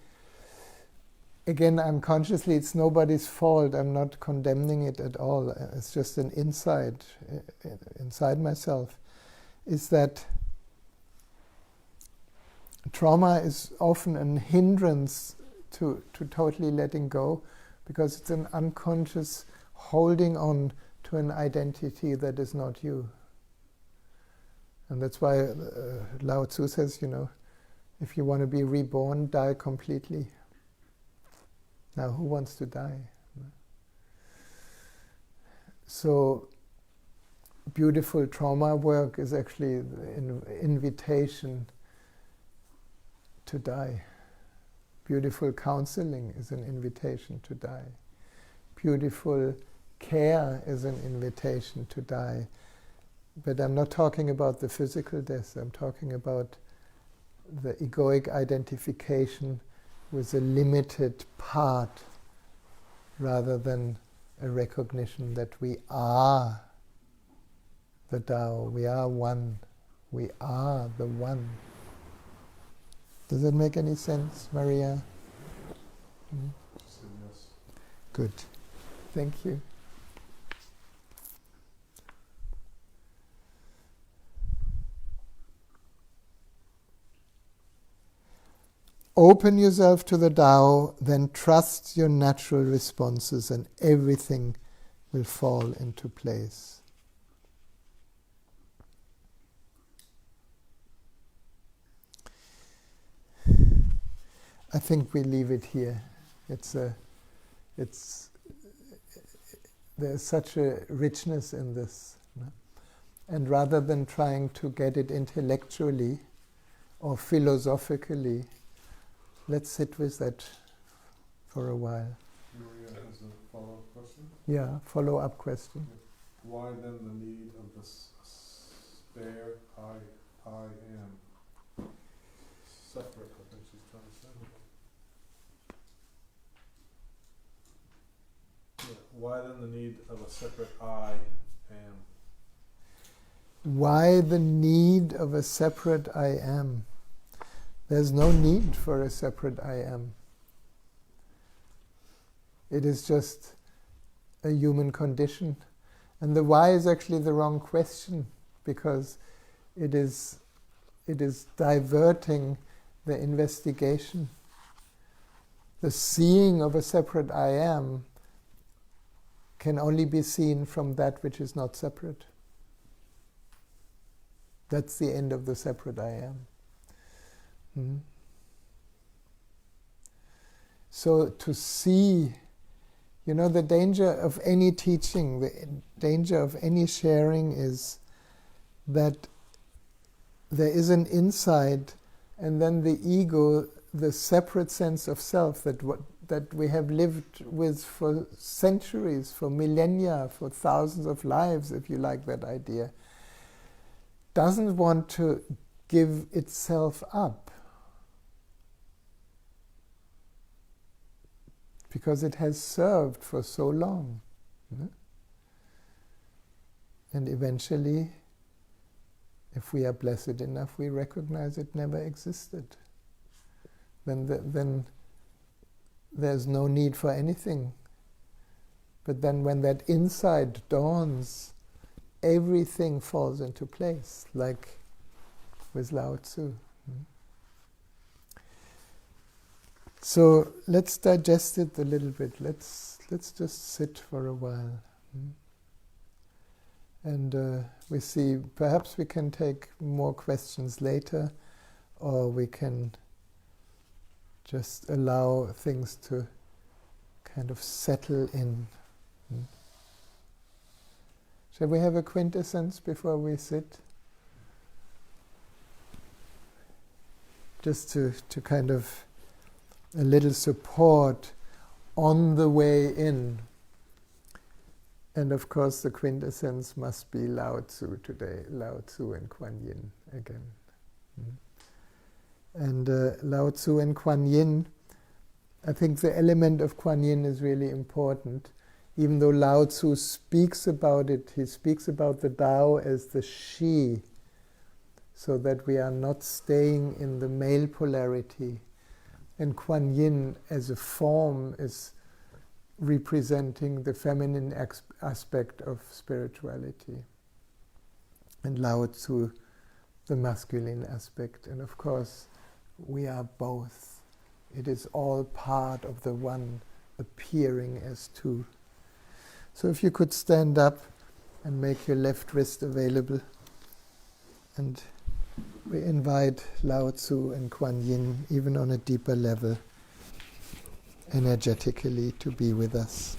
again, unconsciously, it's nobody's fault. I'm not condemning it at all. It's just an insight inside myself, is that trauma is often a hindrance to totally letting go, because it's an unconscious holding on to an identity that is not you. And that's why Lao Tzu says, if you want to be reborn, die completely. Now, who wants to die? So, beautiful trauma work is actually an invitation to die. Beautiful counseling is an invitation to die. Beautiful care is an invitation to die. But I'm not talking about the physical death. I'm talking about the egoic identification with a limited part, rather than a recognition that we are the Tao, we are one, we are the one. Does that make any sense, Maria? She said yes. Good. Thank you. Open yourself to the Tao, then trust your natural responses and everything will fall into place. I think we leave it here. There's such a richness in this. No? And rather than trying to get it intellectually or philosophically, let's sit with that for a while. Maria has a follow-up question. Yeah, follow-up question. Why then the need of the spare I am? Separate, I think she's trying to say. Yeah. Why then the need of a separate I am? Why the need of a separate I am? There's no need for a separate I am. It is just a human condition. And the why is actually the wrong question, because it is diverting the investigation. The seeing of a separate I am can only be seen from that which is not separate. That's the end of the separate I am. So to see, the danger of any teaching, the danger of any sharing is that there is an inside, and then the ego, the separate sense of self that we have lived with for centuries, for millennia, for thousands of lives, if you like that idea, doesn't want to give itself up. Because it has served for so long. And eventually, if we are blessed enough, we recognize it never existed. Then there's no need for anything. But then when that insight dawns, everything falls into place, like with Lao Tzu. So let's digest it a little bit. Let's just sit for a while. And we see, perhaps we can take more questions later, or we can just allow things to kind of settle in. Shall we have a quintessence before we sit? Just to kind of a little support on the way in. And of course the quintessence must be Lao Tzu today, Lao Tzu and Kuan Yin again. And Lao Tzu and Kuan Yin, I think the element of Kuan Yin is really important. Even though Lao Tzu speaks about it, he speaks about the Tao as the she, so that we are not staying in the male polarity. And Kuan Yin as a form is representing the feminine aspect of spirituality. And Lao Tzu, the masculine aspect. And of course, we are both. It is all part of the one appearing as two. So if you could stand up and make your left wrist available, and we invite Lao Tzu and Kuan Yin, even on a deeper level, energetically to be with us.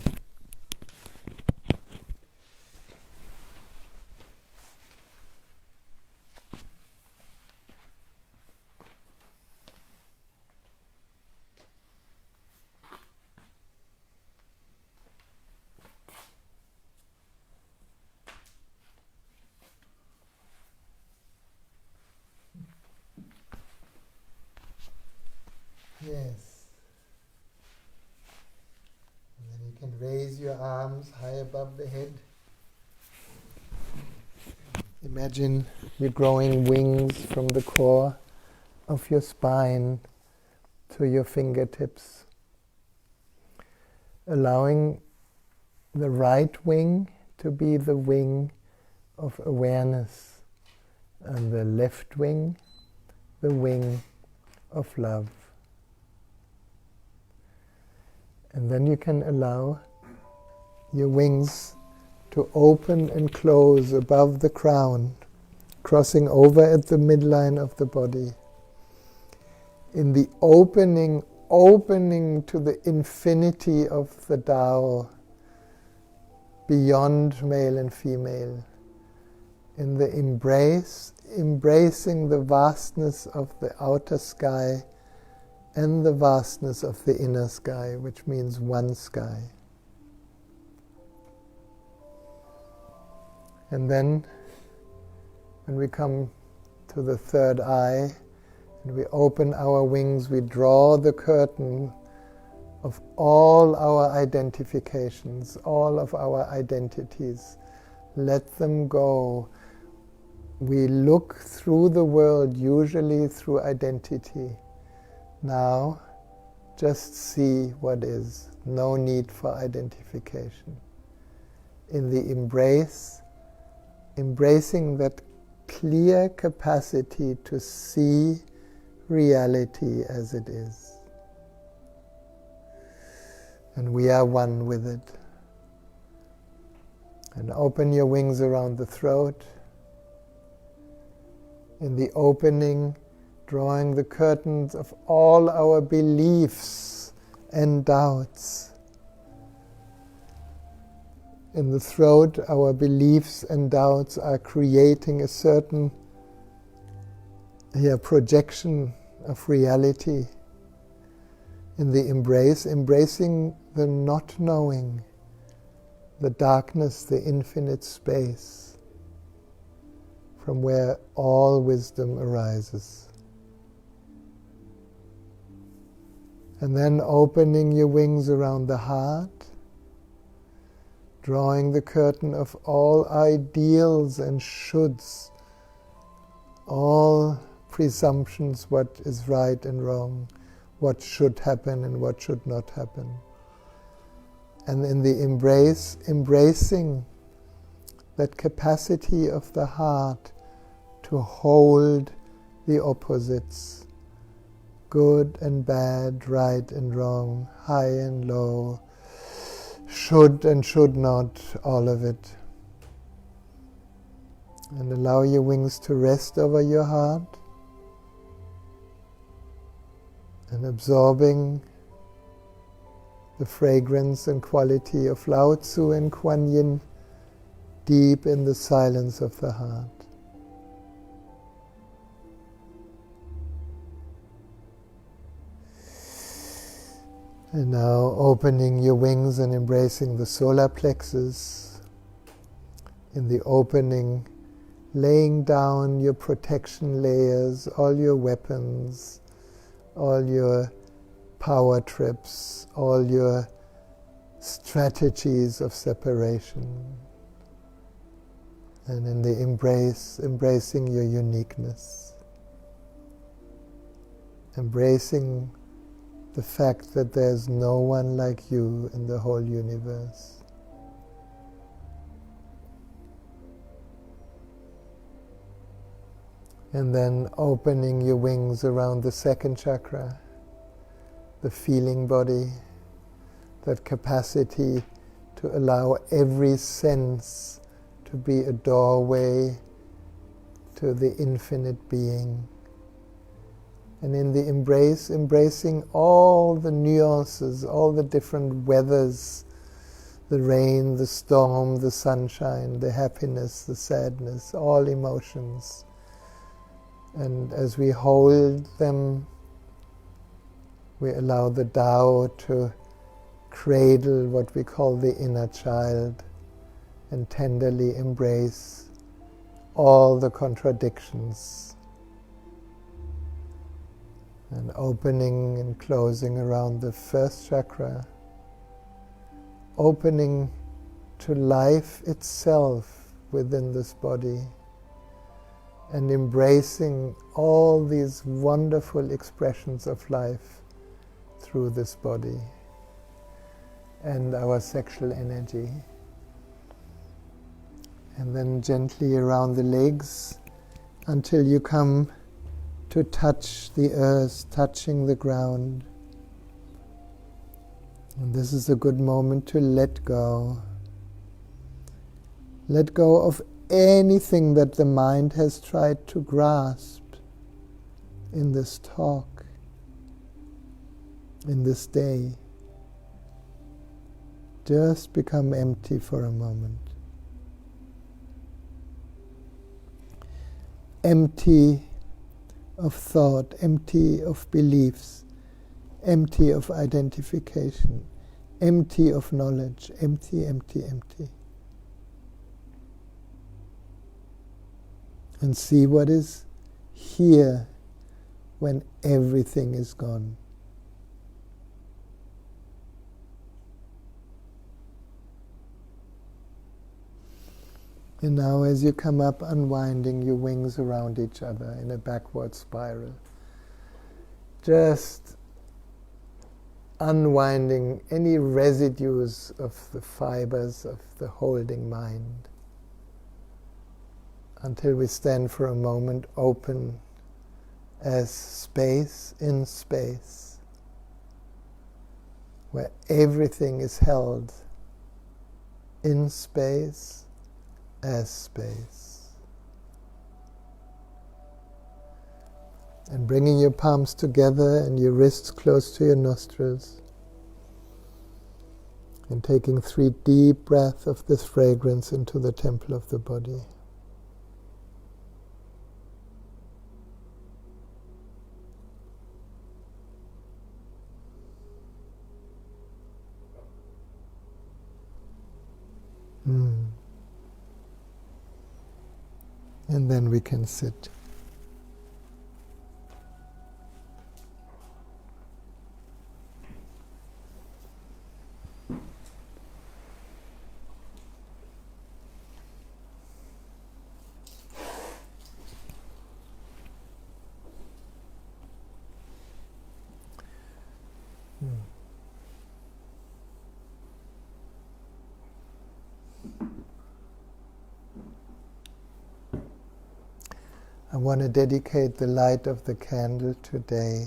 Yes. And then you can raise your arms high above the head. Imagine you're growing wings from the core of your spine to your fingertips. allowing the right wing to be the wing of awareness, and the left wing, the wing of love. And then you can allow your wings to open and close above the crown, crossing over at the midline of the body. In the opening to the infinity of the Tao, beyond male and female. In the embracing the vastness of the outer sky and the vastness of the inner sky, which means one sky. And then, when we come to the third eye, and we open our wings, we draw the curtain of all our identifications, all of our identities. Let them go. We look through the world, usually through identity. Now, just see what is. No need for identification. In the embracing that clear capacity to see reality as it is. And we are one with it. And open your wings around the throat. In the opening, drawing the curtains of all our beliefs and doubts. In the throat, our beliefs and doubts are creating a certain projection of reality. In the embracing the not knowing, the darkness, the infinite space, from where all wisdom arises. And then opening your wings around the heart, drawing the curtain of all ideals and shoulds, all presumptions, what is right and wrong, what should happen and what should not happen. And in the embracing that capacity of the heart to hold the opposites, good and bad, right and wrong, high and low, should and should not, all of it. And allow your wings to rest over your heart, and absorbing the fragrance and quality of Lao Tzu and Kuan Yin deep in the silence of the heart. And now opening your wings and embracing the solar plexus. In the opening, laying down your protection layers, all your weapons, all your power trips, all your strategies of separation. And in the embracing your uniqueness. Embracing the fact that there's no one like you in the whole universe. And then opening your wings around the second chakra, the feeling body, that capacity to allow every sense to be a doorway to the infinite being. And in the embracing all the nuances, all the different weathers, the rain, the storm, the sunshine, the happiness, the sadness, all emotions. And as we hold them, we allow the Tao to cradle what we call the inner child and tenderly embrace all the contradictions. And opening and closing around the first chakra, opening to life itself within this body, and embracing all these wonderful expressions of life through this body. and our sexual energy. And then gently around the legs until you come to touch the earth, touching the ground. And this is a good moment to let go. Let go of anything that the mind has tried to grasp in this talk, in this day. Just become empty for a moment. Empty of thought, empty of beliefs, empty of identification, empty of knowledge, empty, empty, empty. And see what is here when everything is gone. And now as you come up, unwinding your wings around each other in a backward spiral. Just unwinding any residues of the fibers of the holding mind. Until we stand for a moment open as space in space, where everything is held in space as space. And bringing your palms together and your wrists close to your nostrils, and taking 3 deep breaths of this fragrance into the temple of the body. And then we can sit. I want to dedicate the light of the candle today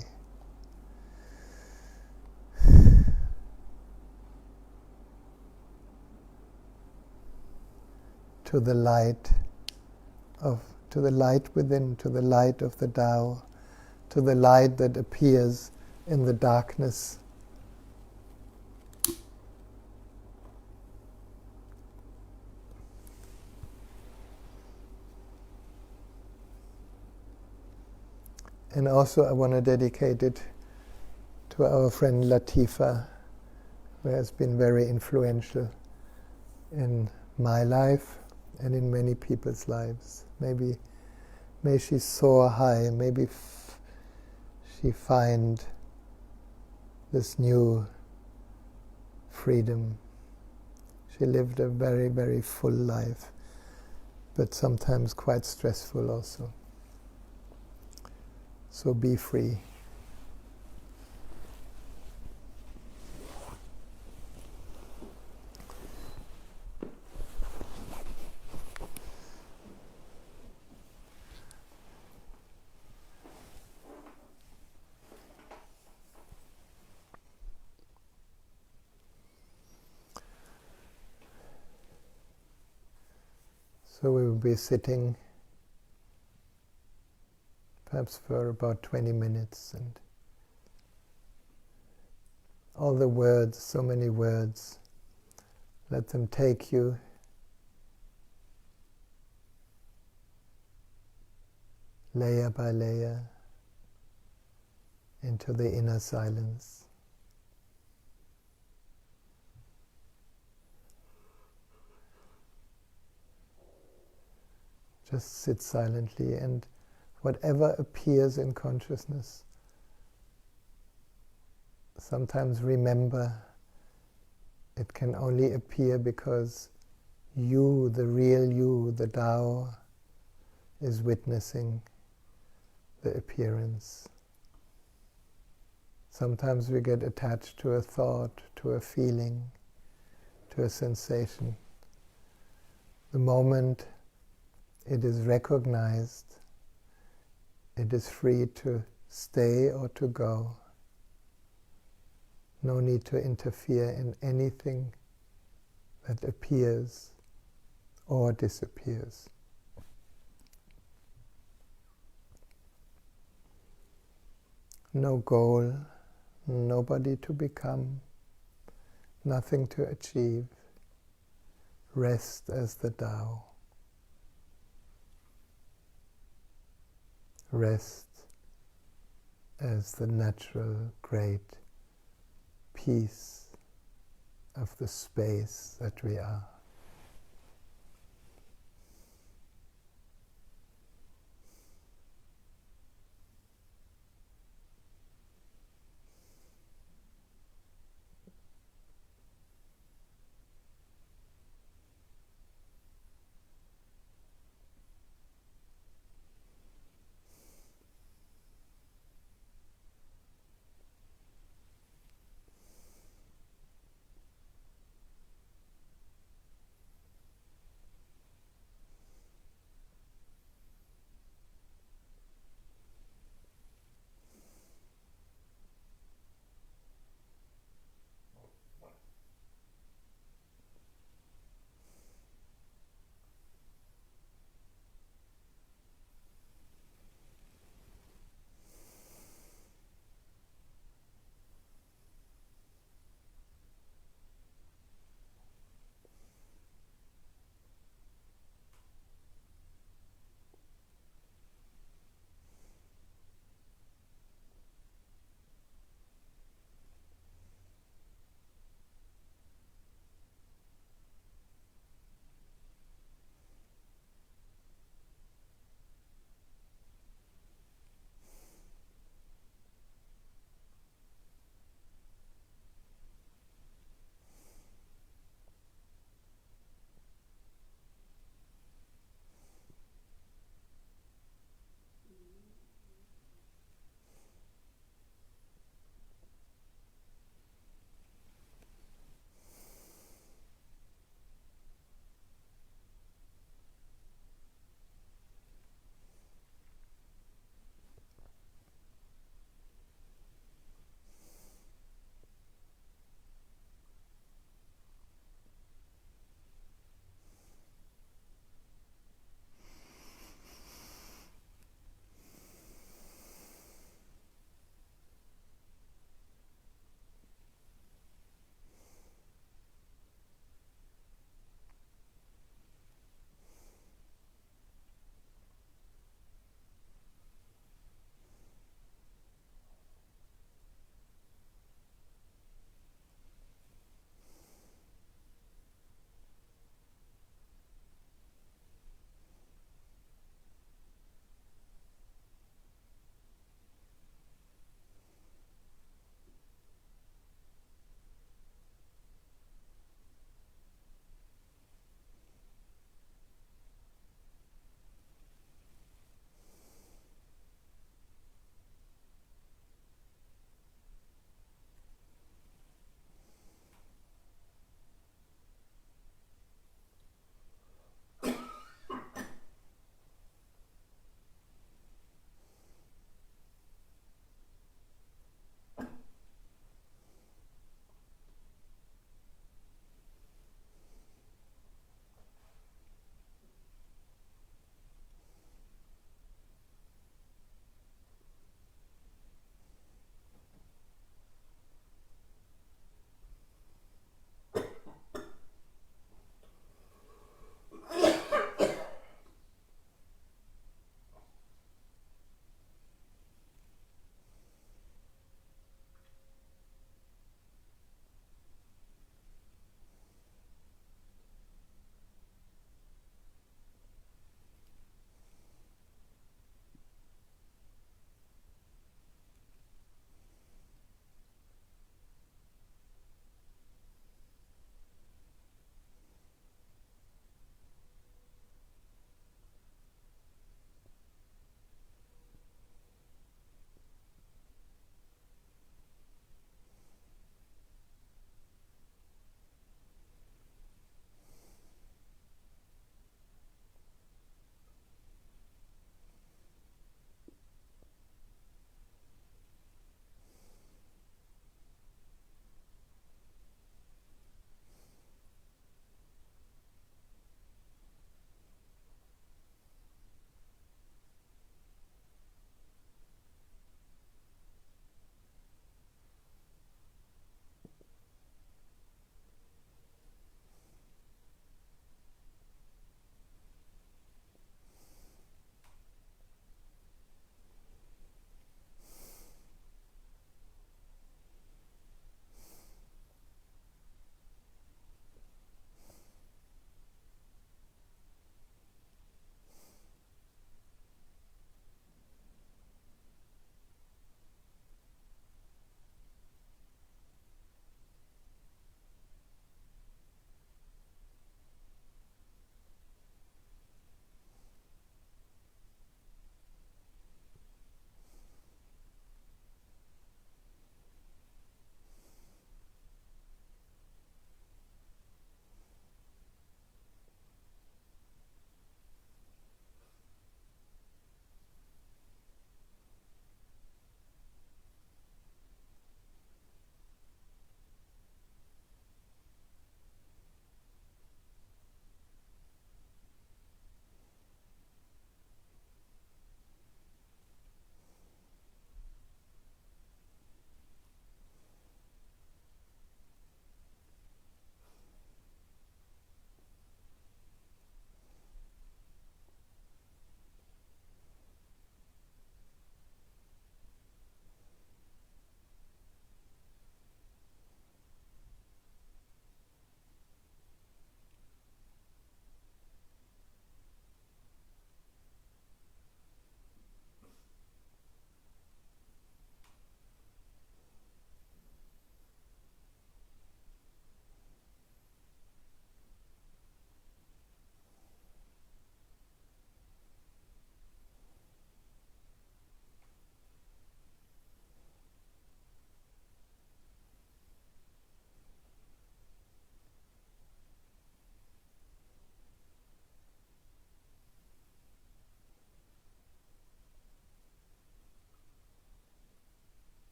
to the light within, to the light of the Tao, to the light that appears in the darkness. And also I want to dedicate it to our friend Latifa, who has been very influential in my life and in many people's lives. May she soar high, maybe she find this new freedom. She lived a very, very full life, but sometimes quite stressful also. So be free. So we will be sitting perhaps for about 20 minutes, and all the words, so many words, let them take you layer by layer into the inner silence. Just sit silently, and whatever appears in consciousness, sometimes remember it can only appear because you, the real you, the Tao, is witnessing the appearance. Sometimes we get attached to a thought, to a feeling, to a sensation. The moment it is recognized, it is free to stay or to go. No need to interfere in anything that appears or disappears. No goal, nobody to become, nothing to achieve. Rest as the Tao. Rest as the natural, great peace of the space that we are.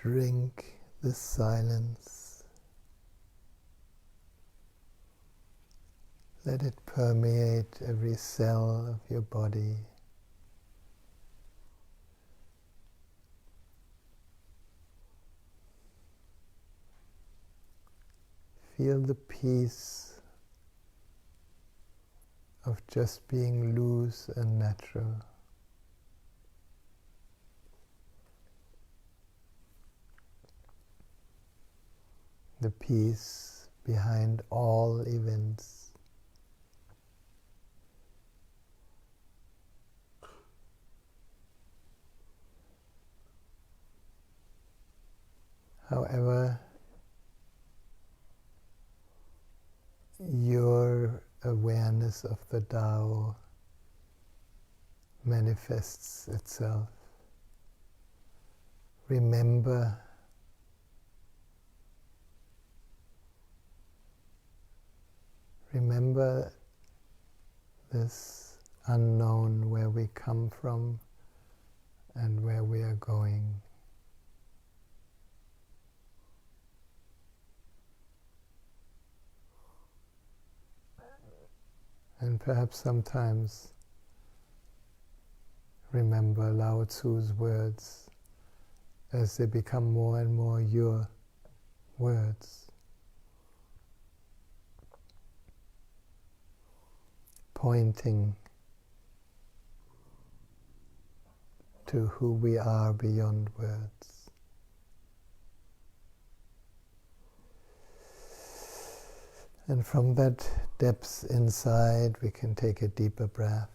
drink this silence. Let it permeate every cell of your body. Feel the peace of just being loose and natural. The peace behind all events. However, your awareness of the Tao manifests itself. Remember this unknown, where we come from and where we are going. And perhaps sometimes remember Lao Tzu's words as they become more and more your words. Pointing to who we are beyond words. And from that depth inside, we can take a deeper breath.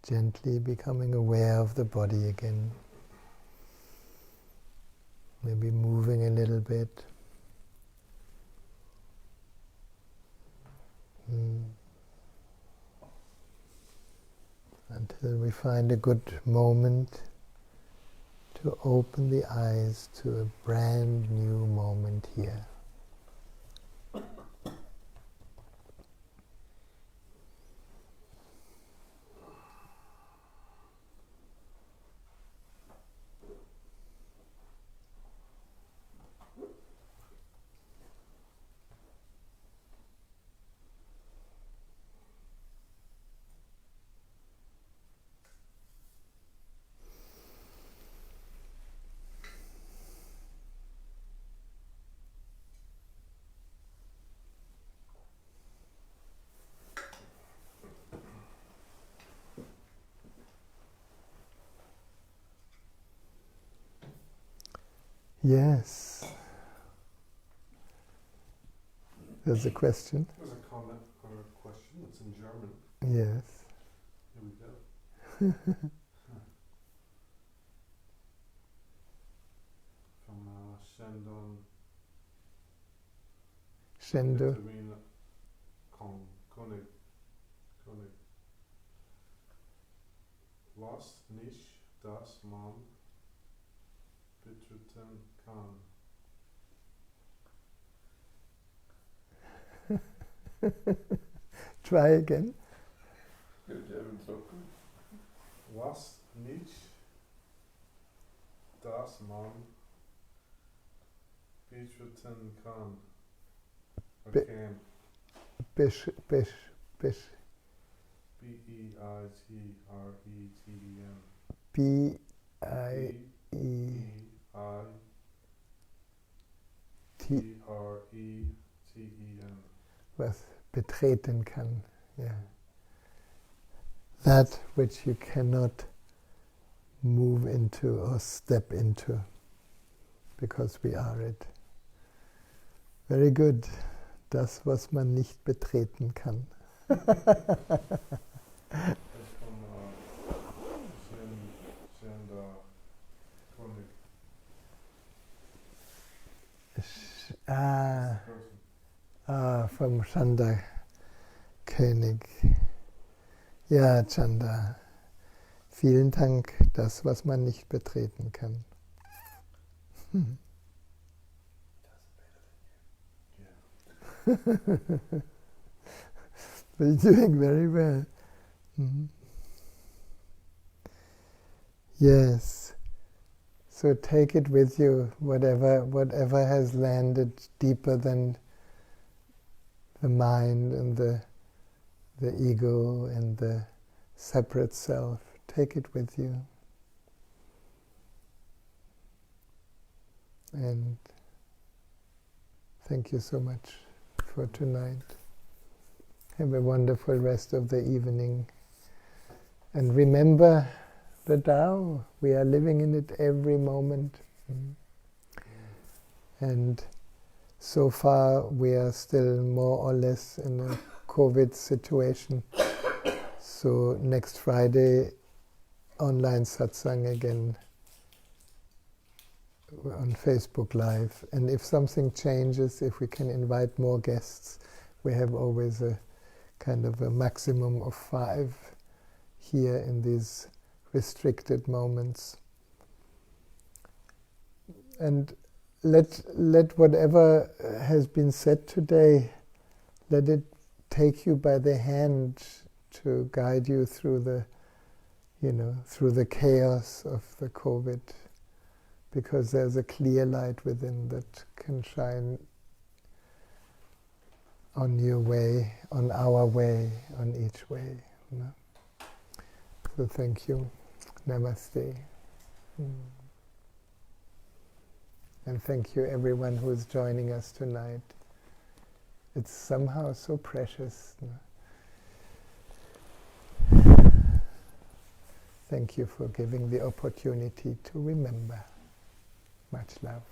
Gently becoming aware of the body again. Maybe moving a little bit. Until we find a good moment to open the eyes to a brand new moment here. Yes. There's a question. There's a comment or a question. It's in German. Yes. Here we go. From Shendo. Katarina Koenig. Was nicht, dass man betreten kann. Try again. Was nicht, dass man betreten kann. Be- Can. Bish. B-E-I-T-R-E-T-E-N. B-E-I-T-R-E-T-E-N. Was betreten kann. Yeah. That which you cannot move into or step into, because we are it. Very good. Das, was man nicht betreten kann. Das ist von Gender Koenig. Vom Chanda König. Ja, Chanda. Vielen Dank. Das, was man nicht betreten kann. But you're doing very well. Yes. So take it with you, whatever has landed deeper than the mind and the ego and the separate self. Take it with you. And thank you so much for tonight. Have a wonderful rest of the evening. And remember the Tao. We are living in it every moment. And so far we are still more or less in a COVID situation. So next Friday, online Satsang again on Facebook Live. And if something changes, if we can invite more guests, we have always a kind of a maximum of 5 here in these restricted moments. And let whatever has been said today, let it take you by the hand to guide you through the chaos of the COVID, because there's a clear light within that can shine on your way, on our way, on each way. So thank you. Namaste. And thank you everyone who is joining us tonight. It's somehow so precious. Thank you for giving the opportunity to remember. Much love.